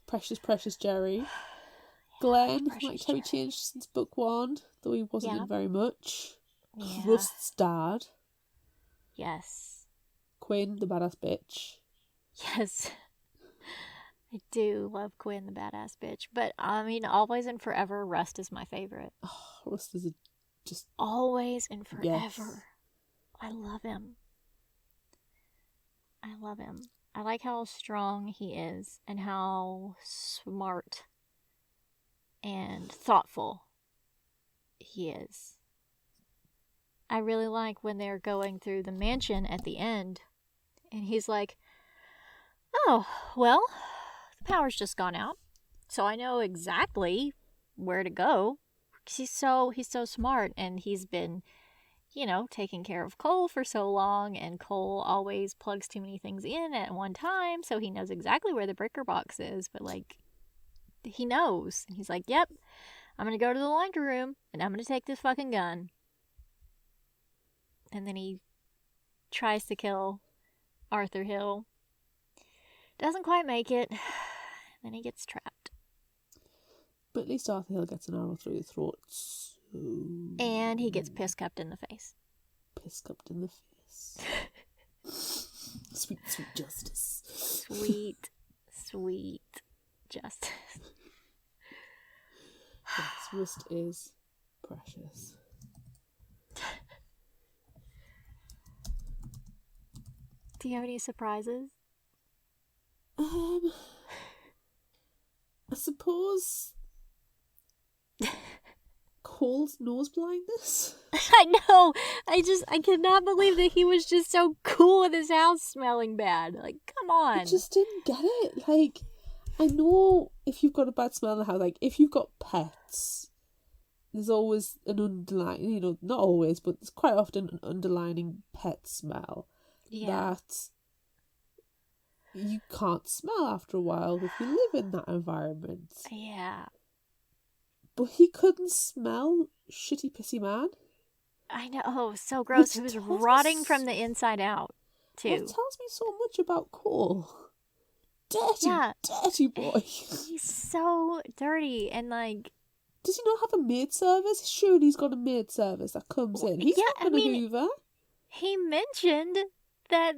Precious Jerry. Glenn Precious might have Jerry. changed since book 1, though he wasn't Yeah. in very much. Yeah. Rust's dad. Yes. Quinn, the badass bitch. Yes. I do love Quinn, the badass bitch. But, I mean, always and forever, Rust is my favorite. Oh, Rust is just... Always and forever. Yes. I love him. I like how strong he is and how smart and thoughtful he is. I really like when they're going through the mansion at the end and he's like, oh, well, the power's just gone out, so I know exactly where to go. He's so smart, and he's been, taking care of Cole for so long, and Cole always plugs too many things in at one time, so he knows exactly where the breaker box is, but, he knows. And he's like, yep, I'm gonna go to the laundry room, and I'm gonna take this fucking gun. And then he tries to kill Arthur Hill. Doesn't quite make it. Then he gets trapped. But at least Arthur Hill gets an arrow through the throat. So... And he gets piss cupped in the face. Piss cupped in the face. Sweet justice. Sweet justice. Yes, Rust is precious. Do you have any surprises? I suppose Cole's nose blindness. I know. I cannot believe that he was just so cool with his house smelling bad. Like, come on. I just didn't get it. Like, I know if you've got a bad smell in the house, like, if you've got pets, there's always an underlying, not always, but there's quite often an underlining pet smell that you can't smell after a while if you live in that environment. Yeah. But he couldn't smell shitty pissy man. I know. Oh, so gross. He Which was tells rotting us- from the inside out, too. That tells me so much about Cole. Dirty boy. He's so dirty and Does he not have a maid service? Surely he's got a maid service that comes in. He's not going to Hoover. he mentioned that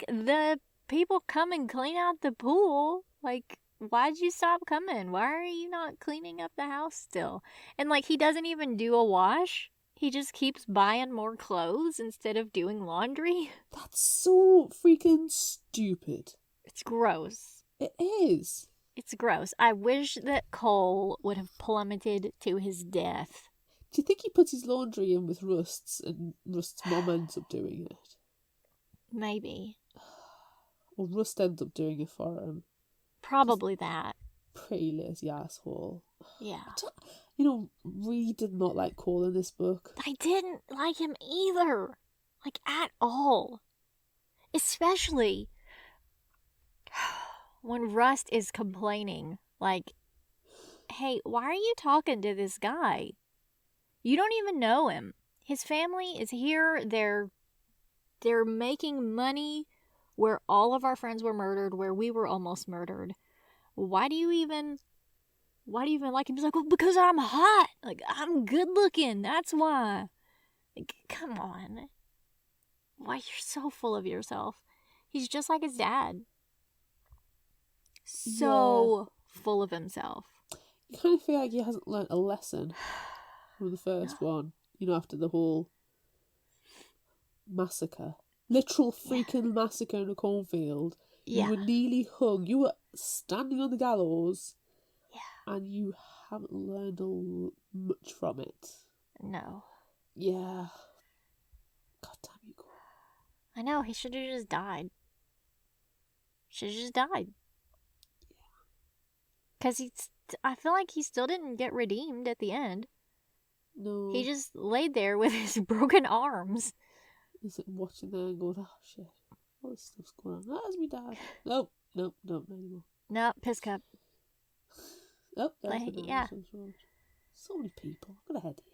the people come and clean out the pool. Why'd you stop coming? Why are you not cleaning up the house still? And he doesn't even do a wash. He just keeps buying more clothes instead of doing laundry. That's so freaking stupid. It's gross. It is. It's gross. I wish that Cole would have plummeted to his death Do you think he puts his laundry in with Rust's and Rust's mom ends up doing it? Maybe. Or Rust ends up doing it for him. Probably that. Pretty lazy asshole. Yeah. You know, Reed did not like Cole in this book. I didn't like him either. Like, at all. Especially when Rust is complaining. Like, hey, why are you talking to this guy? You don't even know him. His family is here. They're making money where all of our friends were murdered, where we were almost murdered. Why do you even like him? He's like, well, because I'm hot. Like, I'm good looking. That's why. Like, come on. Why, you're so full of yourself. He's just like his dad. So full of himself. You kind of feel like he hasn't learnt a lesson from the first one. You know, after the whole massacre. Literal freaking massacre in a cornfield. Yeah. You were nearly hung. You were standing on the gallows. Yeah. And you haven't learned much from it. No. Yeah. God damn you, Cole. I know, he should have just died. Should have just died. Yeah. Because I feel like he still didn't get redeemed at the end. No. He just laid there with his broken arms. He's like watching there and going, oh shit, all this stuff's going on. That's me dad. Nope, not anymore. No, piss cup. Oh, that's Like, what yeah. So many people. I've got a headache.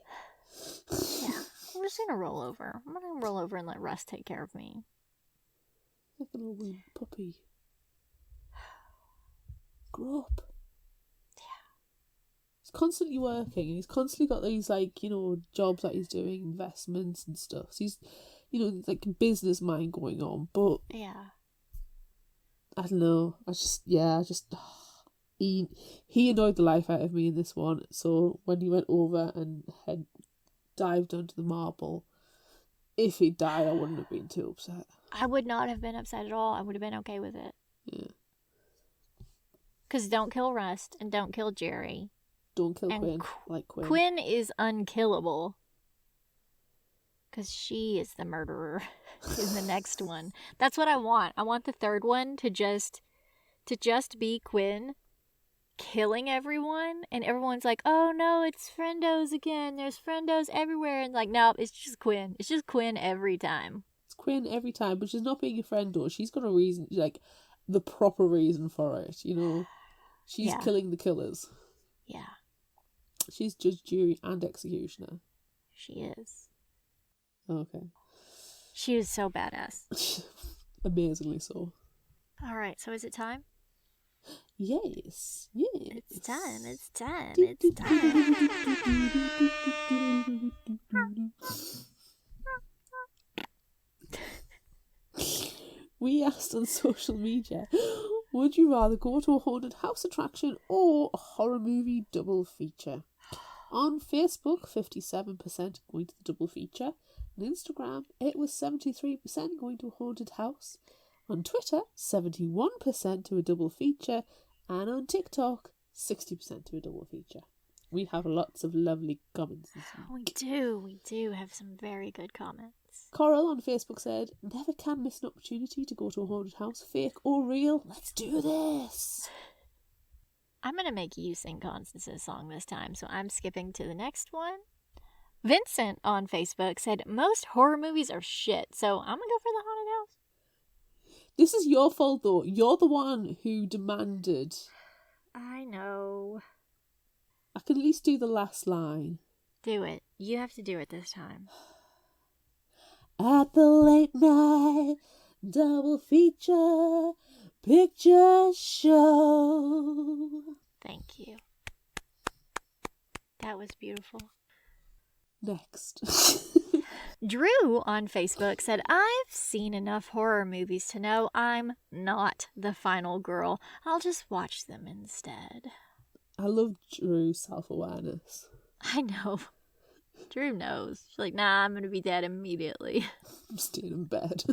Yeah. I'm just gonna roll over. I'm gonna roll over and let Russ take care of me. Like a little wee puppy. Grow up. Yeah. He's constantly working and he's constantly got these, like, you know, jobs that he's doing, investments and stuff. So he's, you know, like a business mind going on. But Yeah. I don't know. He annoyed the life out of me in this one. So when he went over and had dived onto the marble, if he died, I wouldn't have been too upset. I would not have been upset at all. I would have been okay with it. Yeah. Because don't kill Rust and don't kill Jerry. Don't kill And Quinn. Like Quinn. Quinn is unkillable. Because she is the murderer in the next one. That's what I want. I want the third one to just be Quinn killing everyone, and everyone's like, oh no, it's Frendos again. There's Frendos everywhere. And like, no, it's just Quinn. It's just Quinn every time. It's Quinn every time, but she's not being a friend, or she's got a reason, like the proper reason for it, you know. She's killing the killers. Yeah. She's judge, jury, and executioner. She is. Okay. She is so badass. Amazingly so. Alright, so is it time? Yes. It's time. It's time. It's time. We asked on social media, would you rather go to a haunted house attraction or a horror movie double feature? On Facebook, 57% going to the double feature. On Instagram, it was 73% going to a haunted house. On Twitter, 71% to a double feature. And on TikTok, 60% to a double feature. We have lots of lovely comments this week. We do have some very good comments. Coral on Facebook said, never can miss an opportunity to go to a haunted house, fake or real. Let's do this. I'm going to make you sing Constance's song this time, so I'm skipping to the next one. Vincent on Facebook said, most horror movies are shit, so I'm going to go for the haunted house. This is your fault, though. You're the one who demanded. I know. I can at least do the last line. Do it. You have to do it this time. At the late night double feature picture show. Thank you. That was beautiful. Next. Drew on Facebook said, I've seen enough horror movies to know I'm not the final girl. I'll just watch them instead. I love Drew's self-awareness. I know. Drew knows. She's like, nah, I'm going to be dead immediately. I'm staying in bed.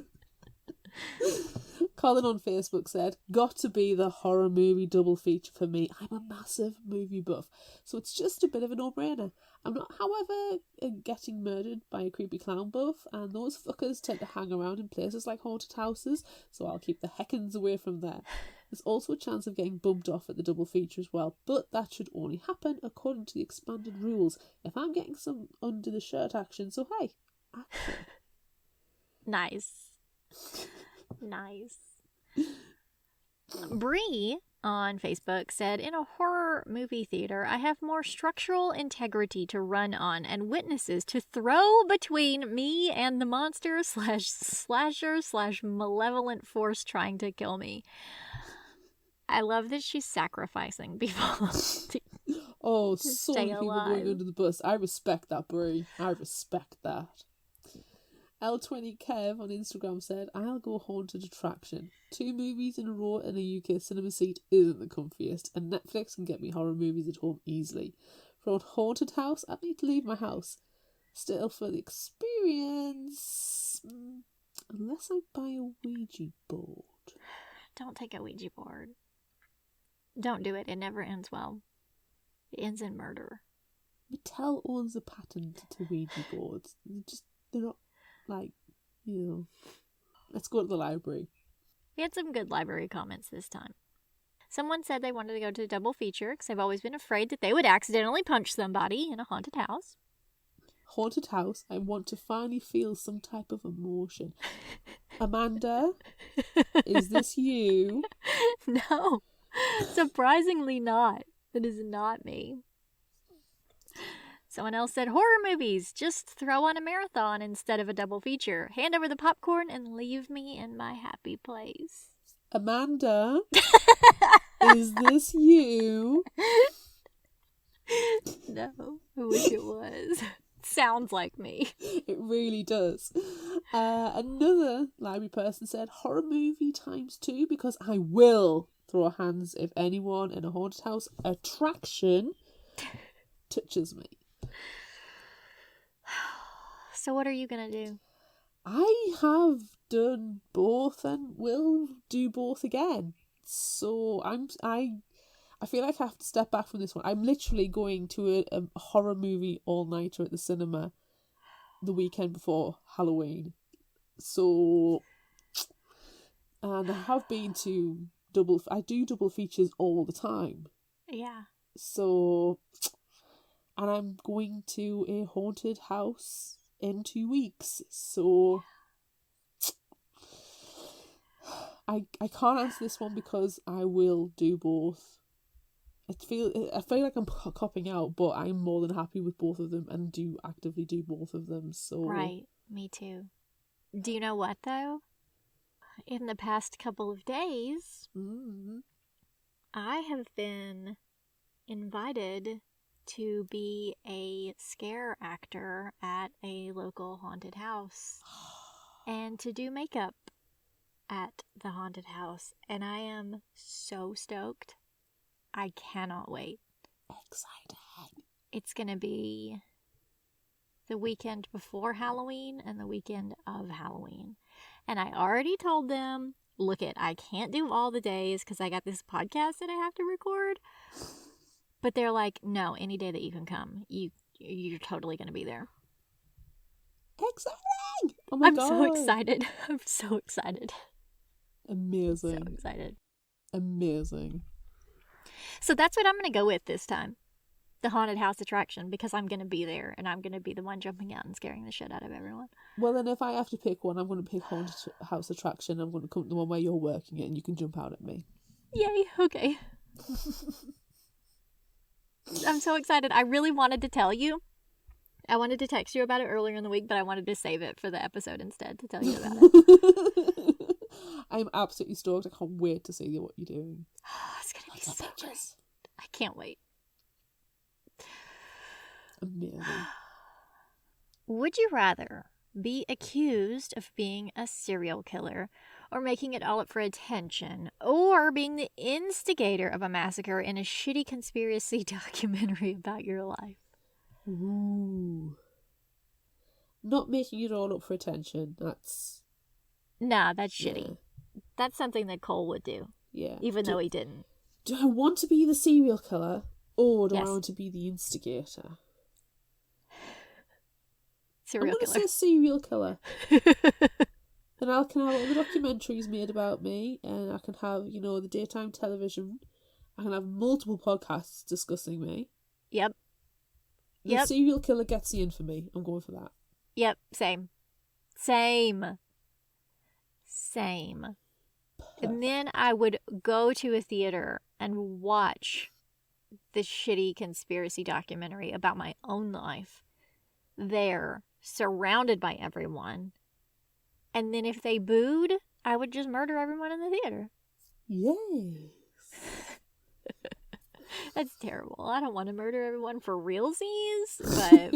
Colin on Facebook said, got to be the horror movie double feature for me. I'm a massive movie buff, so it's just a bit of a no-brainer. I'm not, however, getting murdered by a creepy clown buff, and those fuckers tend to hang around in places like haunted houses, so I'll keep the heckins away from there. There's also a chance of getting bumped off at the double feature as well, but that should only happen according to the expanded rules if I'm getting some under-the-shirt action, so hey, action. Nice. Nice. Bree on Facebook said, in a horror movie theater, I have more structural integrity to run on and witnesses to throw between me and the monster / slasher / malevolent force trying to kill me. I love that she's sacrificing people. Oh, so many people going under the bus. I respect that, Brie. I respect that. L20 Kev on Instagram said, I'll go haunted attraction. 2 movies in a row in a UK cinema seat isn't the comfiest, and Netflix can get me horror movies at home easily. For a haunted house, I need to leave my house. Still, for the experience, unless I buy a Ouija board. Don't take a Ouija board. Don't do it. It never ends well. It ends in murder. Mattel owns a patent to Ouija boards. They're not, like, you know. Let's go to the library. We had some good library comments this time. Someone said they wanted to go to a double feature because they've always been afraid that they would accidentally punch somebody in a haunted house. Haunted house, I want to finally feel some type of emotion. Amanda, is this you? No, surprisingly not. It is not me. Someone else said, horror movies, just throw on a marathon instead of a double feature. Hand over the popcorn and leave me in my happy place. Amanda, is this you? No, I wish it was. Sounds like me. It really does. Another library person said, horror movie ×2 because I will throw hands if anyone in a haunted house attraction touches me. So what are you going to do? I have done both and will do both again. So I feel like I have to step back from this one. I'm literally going to a horror movie all-nighter at the cinema the weekend before Halloween. So, and I have been to I do double features all the time. Yeah. So, and I'm going to a haunted house in 2 weeks. So, I can't answer this one because I will do both. I feel like I'm copping out, but I'm more than happy with both of them and do actively do both of them. So right, me too. Do you know what though? In the past couple of days, I have been invited to be a scare actor at a local haunted house and to do makeup at the haunted house, and I am so stoked. I cannot wait. Exciting. It's going to be the weekend before Halloween and the weekend of Halloween. And I already told them, look I can't do all the days because I got this podcast that I have to record. But they're like, no, any day that you can come, you're totally going to be there. Exciting! Oh my God. I'm so excited. I'm so excited. Amazing. So excited. Amazing. So that's what I'm going to go with this time. The haunted house attraction, because I'm going to be there and I'm going to be the one jumping out and scaring the shit out of everyone. Well, then if I have to pick one, I'm going to pick haunted house attraction. I'm going to come to the one where you're working it and you can jump out at me. Yay, okay. I'm so excited. I really wanted to tell you. I wanted to text you about it earlier in the week, but I wanted to save it for the episode instead to tell you about it. I'm absolutely stoked. I can't wait to see what you're doing. It's going to be so great. I can't wait. Amazing. Would you rather be accused of being a serial killer or making it all up for attention, or being the instigator of a massacre in a shitty conspiracy documentary about your life? Ooh. Not making it all up for attention. That's Nah, that's shitty. That's something that Cole would do. Yeah. Even though he didn't. Do I want to be the serial killer, or do I Yes. want to be the instigator? Serial I'm going to killer. say serial killer. Then I can have all the documentaries made about me, and I can have, the daytime television. I can have multiple podcasts discussing me. Yep. The serial killer gets the infamy. I'm going for that. Yep. Same. Perfect. And then I would go to a theater and watch the shitty conspiracy documentary about my own life there, surrounded by everyone. And then if they booed, I would just murder everyone in the theater. Yes. That's terrible. I don't want to murder everyone for realsies, but...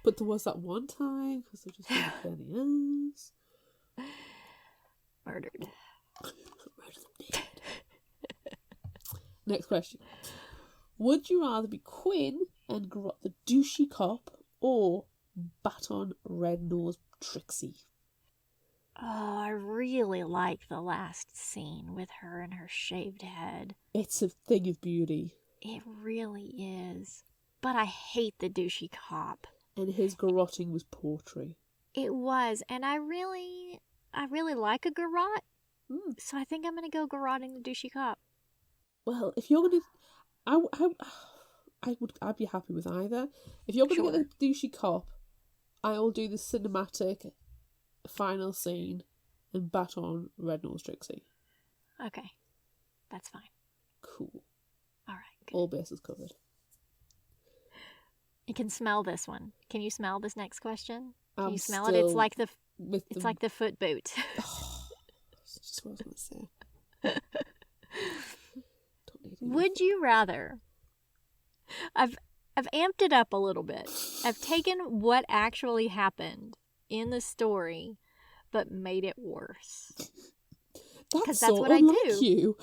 But there was that one time, because they're just being a pain in the ass. Murdered. Murder them dead. Next question. Would you rather be Quinn and Garrot the douchey cop, or Baton Red-Nosed Trixie? Oh, I really like the last scene with her and her shaved head. It's a thing of beauty. It really is. But I hate the douchey cop. And his garroting was poetry. It was, and I really like a garrot. So I think I'm gonna go garroting the douchey cop. Well, if you're gonna, I'd be happy with either. If you're gonna get the douchey cop, I'll do the cinematic final scene and Baton Red-Nosed Trixie. Okay, that's fine. Cool. All right. Good. All bases covered. You can smell this one. Can you smell this next question? Can I'm you smell it? It's like the like the foot boot. That's just what I was going to say. Don't need any Would you rather? I've amped it up a little bit. I've taken what actually happened in the story, but made it worse. That's that's so what I unlike do. you.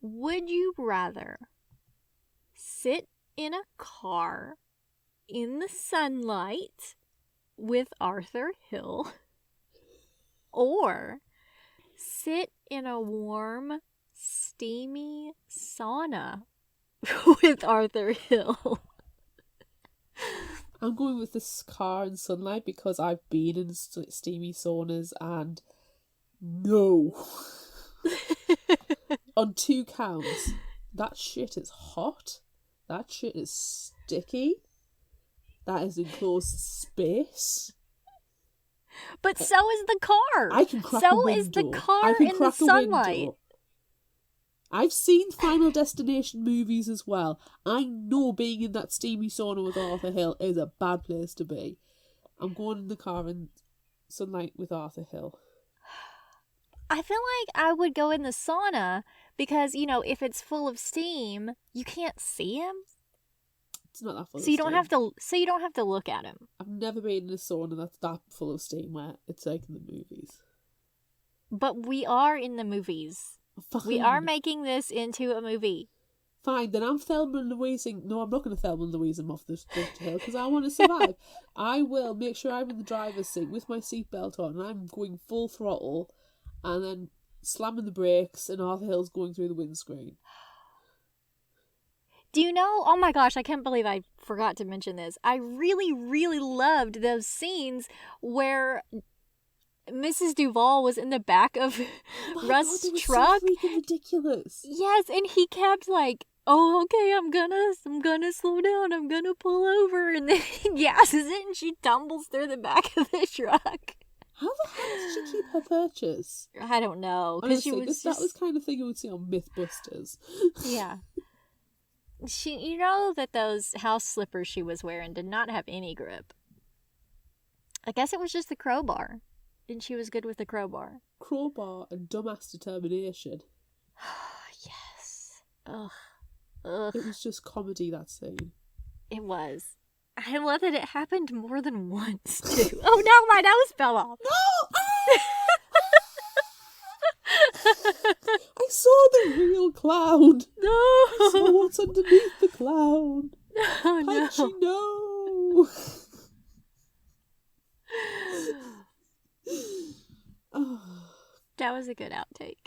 Would you rather sit in a car in the sunlight with Arthur Hill, or sit in a warm, steamy sauna with Arthur Hill? I'm going with this car and sunlight because I've been in steamy saunas and no. On 2 counts. That shit is hot. That shit is sticky. That is enclosed space. But so is the car. I can crack a so window. is the I car can in the crack a sunlight. window. I've seen Final Destination movies as well. I know being in that steamy sauna with Arthur Hill is a bad place to be. I'm going in the car in sunlight with Arthur Hill. I feel like I would go in the sauna because, if it's full of steam, you can't see him. It's not that full So of you don't steam. have to look at him. I've never been in a sauna that's that full of steam where it's like in the movies. But we are in the movies. Fine. We are making this into a movie. Fine, then I'm Thelma and Louising. No, I'm not going to Thelma and Louise him off the hill because I want to survive. I will make sure I'm in the driver's seat with my seatbelt on and I'm going full throttle and then slamming the brakes and Arthur Hill's going through the windscreen. Do you know? Oh my gosh, I can't believe I forgot to mention this. I really, really loved those scenes where Mrs. Duvall was in the back of Russ's truck. So freaking ridiculous. Yes, and he kept like, "Oh, okay, I'm gonna slow down. I'm gonna pull over," and then he gasses it, and she tumbles through the back of the truck. How the hell did she keep her purchase? I don't know, because she Honestly, was that was kind of thing you would see on Mythbusters. Yeah. That those house slippers she was wearing did not have any grip. I guess it was just the crowbar. And she was good with the crowbar. Crowbar and dumbass determination. Yes. Ugh. It was just comedy, that scene. It was. I love that it happened more than once, too. Oh no, my nose fell off. No! I saw the real clown. No. I saw what's underneath the clown. Oh Punchy, no. no. Oh. That was a good outtake.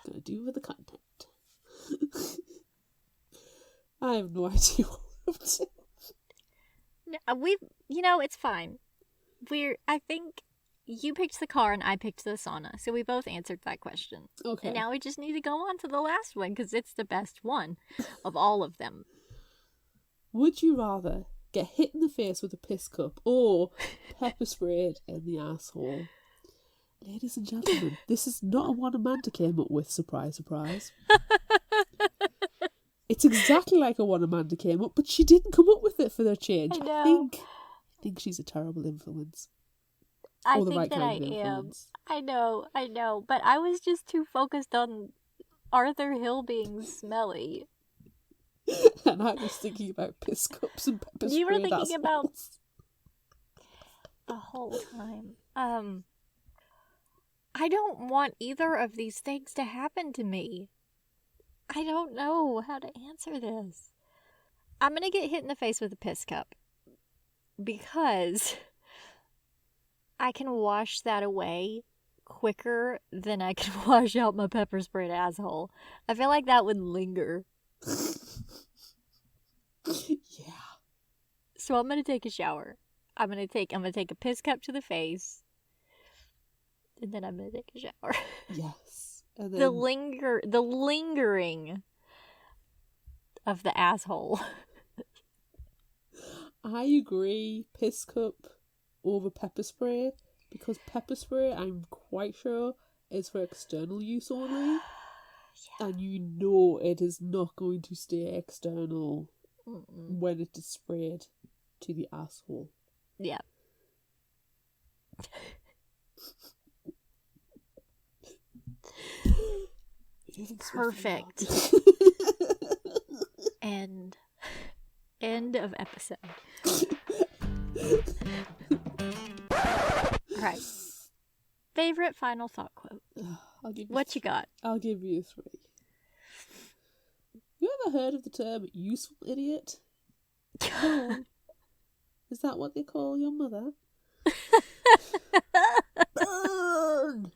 Gonna do with the content. I have no idea what I'm up to. It's fine. I think you picked the car and I picked the sauna, so we both answered that question. Okay. And now we just need to go on to the last one, because it's the best one of all of them. Would you rather get hit in the face with a piss cup or pepper sprayed in the asshole? Ladies and gentlemen, this is not a one Amanda came up with, surprise, surprise. It's exactly like a one Amanda came up, but she didn't come up with it for the change. I know. I think she's a terrible influence. I Or the think right that kind I of am. influence. I know. But I was just too focused on Arthur Hill being smelly. And I was thinking about piss cups and pepper sprayed You were thinking about assholes. the whole time. I don't want either of these things to happen to me. I don't know how to answer this. I'm gonna get hit in the face with a piss cup. Because I can wash that away quicker than I can wash out my pepper sprayed asshole. I feel like that would linger. Yeah. So I'm gonna take a shower. I'm gonna take a piss cup to the face. And then I'm gonna take a shower. Yes. And then The lingering of the asshole. I agree, piss cup over pepper spray, because pepper spray, I'm quite sure, is for external use only. Yeah. And you know it is not going to stay external when it is sprayed to the asshole. Yeah. Perfect. End of episode. Alright. Favorite final thought quote. What you got? I'll give you 3. You ever heard of the term useful idiot? No. Is that what they call your mother? Burn!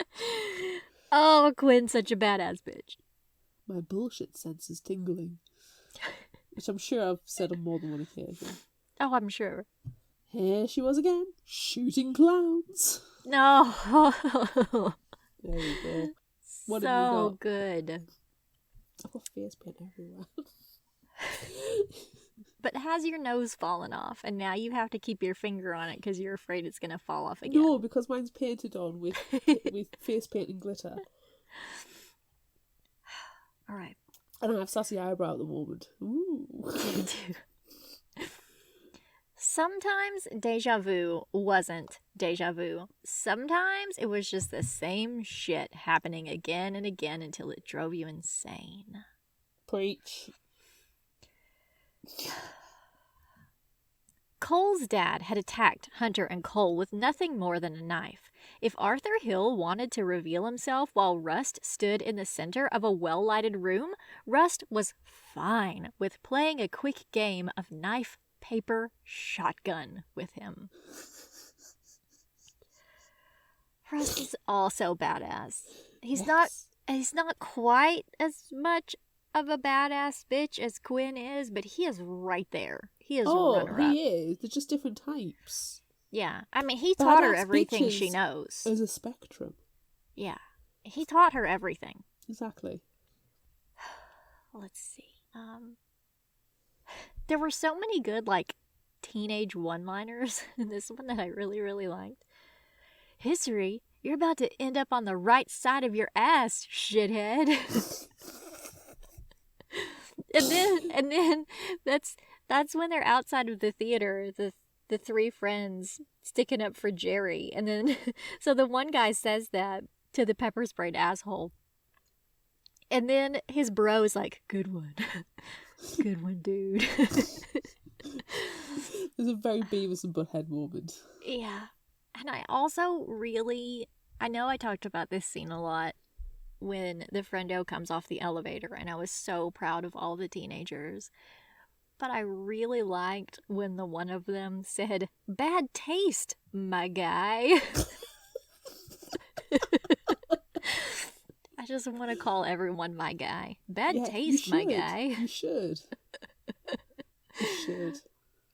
Oh, Quinn's such a badass bitch. My bullshit sense is tingling. Which I'm sure I've said on more than one occasion. Oh, I'm sure. Here she was again, shooting clowns. No. There you go. What have you So got? good. I've got face paint everywhere. But has your nose fallen off, and now you have to keep your finger on it because you're afraid it's going to fall off again. No, because mine's painted on with face paint and glitter. All right. And I have sassy eyebrow at the moment. Ooh. Sometimes deja vu wasn't deja vu. Sometimes it was just the same shit happening again and again until it drove you insane. Preach. Cole's dad had attacked Hunter and Cole with nothing more than a knife. If Arthur Hill wanted to reveal himself while Rust stood in the center of a well-lighted room, Rust was fine with playing a quick game of knife, paper, shotgun with him. Rust is also badass. He's not quite as much of a badass bitch as Quinn is, but he is right there. He is runner-up. He is. They're just different types. Yeah. I mean, he taught her Badass everything bitches she knows. There's a spectrum. Yeah. He taught her everything. Exactly. Let's see. There were so many good, teenage one-liners in this one that I really, really liked. History, you're about to end up on the right side of your ass, shithead. and then that's when they're outside of the theater, the 3 friends sticking up for Jerry, and then so the one guy says that to the pepper sprayed asshole, and then his bro is like, "Good one, good one, dude." There's a very Beavis and Butthead moment. Yeah, and I also I know I talked about this scene a lot when the friendo comes off the elevator, and I was so proud of all the teenagers. but I really liked when the one of them said, "Bad taste, my guy." I just want to call everyone my guy. Bad taste, my guy. You should. You should.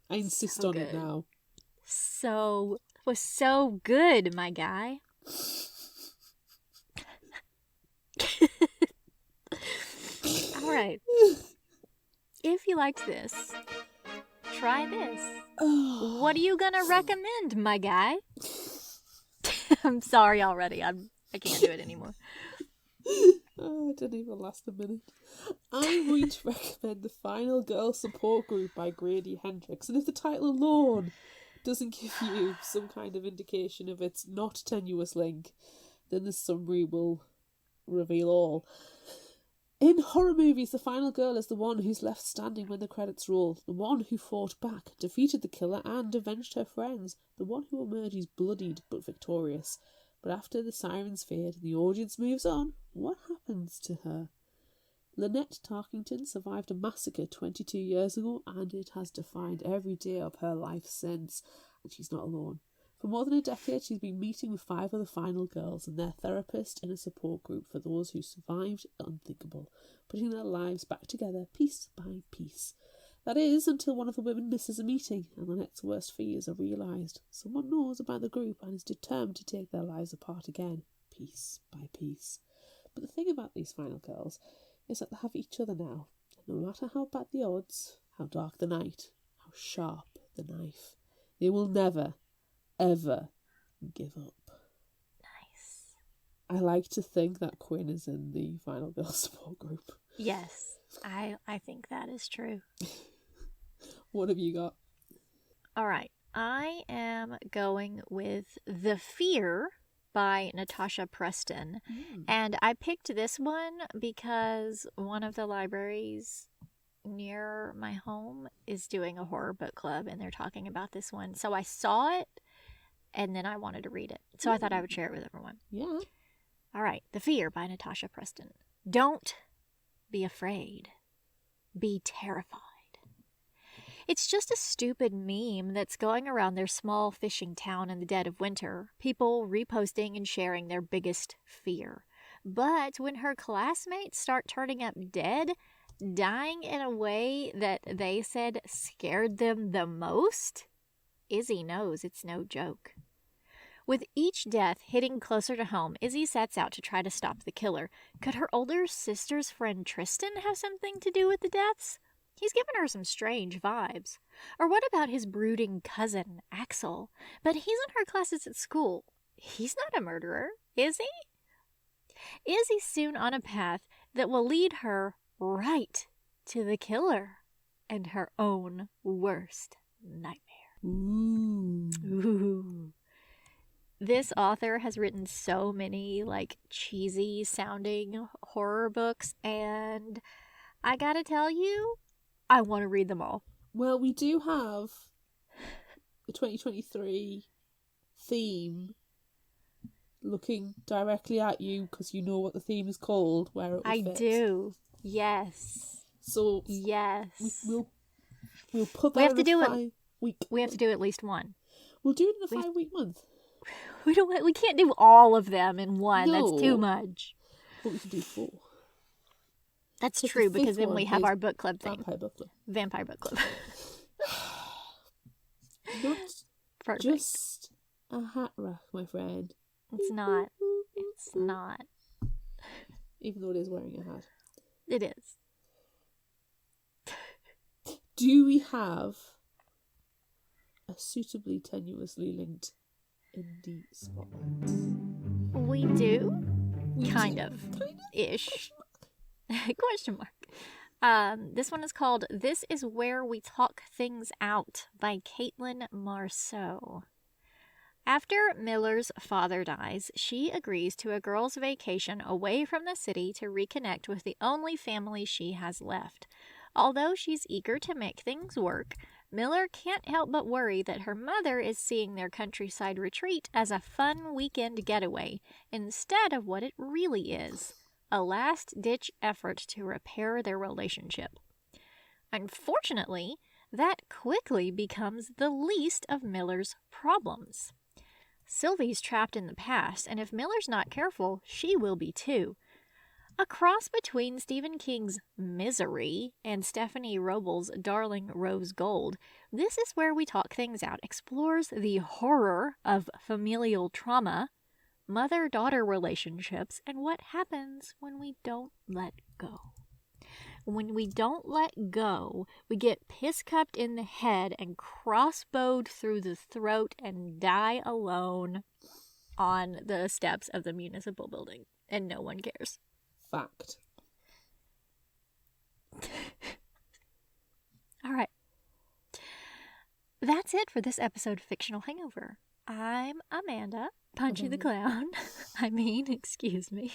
I insist on it now. Was so good, my guy. All right. If you liked this, try this. What are you gonna recommend, my guy? I'm sorry already. I can't do it anymore. Oh, it didn't even last a minute. I'm going to recommend The Final Girl Support Group by Grady Hendrix. And if the title alone doesn't give you some kind of indication of its not tenuous link, then the summary will reveal all. In horror movies, the final girl is the one who's left standing when the credits roll, the one who fought back, defeated the killer and avenged her friends, the one who emerges bloodied but victorious. But after the sirens fade and the audience moves on, what happens to her? Lynette Tarkington survived a massacre 22 years ago, and it has defined every day of her life since, and she's not alone. For more than a decade, she's been meeting with 5 other final girls and their therapist in a support group for those who survived the unthinkable, putting their lives back together piece by piece. That is, until one of the women misses a meeting and Lynette's worst fears are realised. Someone knows about the group and is determined to take their lives apart again, piece by piece. But the thing about these final girls is that they have each other now. No matter how bad the odds, how dark the night, how sharp the knife, they will never, ever give up. Nice. I like to think that Quinn is in the Final Girl support group. Yes, I think that is true. What have you got? All right. I am going with The Fear by Natasha Preston. And I picked this one because one of the libraries near my home is doing a horror book club and they're talking about this one. So I saw it and then I wanted to read it. So I thought I would share it with everyone. Yeah. All right. The Fear by Natasha Preston. Don't be afraid. Be terrified. It's just a stupid meme that's going around their small fishing town in the dead of winter, people reposting and sharing their biggest fear. But when her classmates start turning up dead, dying in a way that they said scared them the most, Izzy knows it's no joke. With each death hitting closer to home, Izzy sets out to try to stop the killer. Could her older sister's friend Tristan have something to do with the deaths? He's given her some strange vibes. Or what about his brooding cousin, Axel? But he's in her classes at school. He's not a murderer, is he? Izzy's soon on a path that will lead her right to the killer and her own worst nightmare. Ooh. This author has written so many, cheesy sounding horror books, and I gotta tell you, I want to read them all. Well, we do have the 2023 theme looking directly at you because you know what the theme is called, where it will fit. I do. Yes. So yes, we'll put that in a 5 week. We have to do at least one. We'll do it in a 5-week month. We can't do all of them in one. No. That's too much. But we can do 4. That's true, because then we have our book club thing. Vampire book club. Not Perfect. just a hat rack, my friend. It's not. It's not. Even though it is wearing a hat. It is. Do we have a suitably tenuously linked indie spotlight? We do. Kind of. Ish. Question mark. This one is called This Is Where We Talk Things Out by Caitlin Marceau. After Miller's father dies, she agrees to a girl's vacation away from the city to reconnect with the only family she has left. Although she's eager to make things work, Miller can't help but worry that her mother is seeing their countryside retreat as a fun weekend getaway instead of what it really is. A last-ditch effort to repair their relationship. Unfortunately, that quickly becomes the least of Miller's problems. Sylvie's trapped in the past, and if Miller's not careful, she will be too. A cross between Stephen King's Misery and Stephanie Robles' Darling Rose Gold, this is where we talk things out, explores the horror of familial trauma, mother-daughter relationships, and what happens when we don't let go. When we don't let go, we get piss-cupped in the head and crossbowed through the throat and die alone on the steps of the municipal building, and no one cares. Fact. All right. That's it for this episode of Fictional Hangover. I'm Amanda, Punchy the Clown. Excuse me.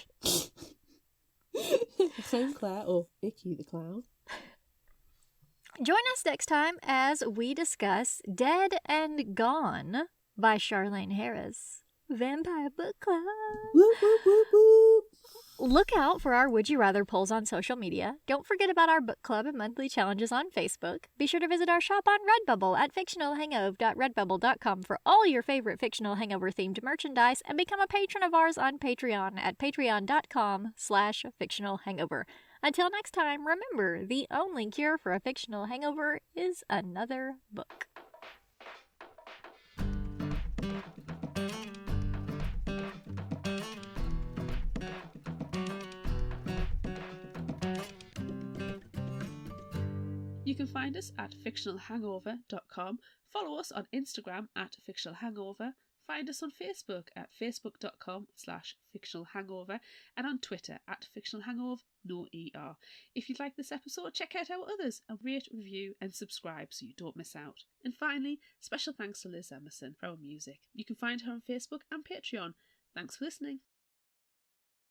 I'm Claire, or Icky the Clown. Join us next time as we discuss Dead and Gone by Charlaine Harris. Vampire Book Club. Whoop, whoop, whoop, whoop. Look out for our Would You Rather polls on social media. Don't forget about our book club and monthly challenges on Facebook. Be sure to visit our shop on Redbubble at fictionalhangover.redbubble.com for all your favorite Fictional Hangover-themed merchandise, and become a patron of ours on Patreon at patreon.com/fictionalhangover. Until next time, remember, the only cure for a fictional hangover is another book. You can find us at fictionalhangover.com, follow us on Instagram at fictionalhangover, find us on Facebook at facebook.com/fictionalhangover, and on Twitter at fictionalhangover, no ER. If you'd like this episode, check out our others and rate, review and subscribe so you don't miss out. And finally, special thanks to Liz Emerson for our music. You can find her on Facebook and Patreon. Thanks for listening.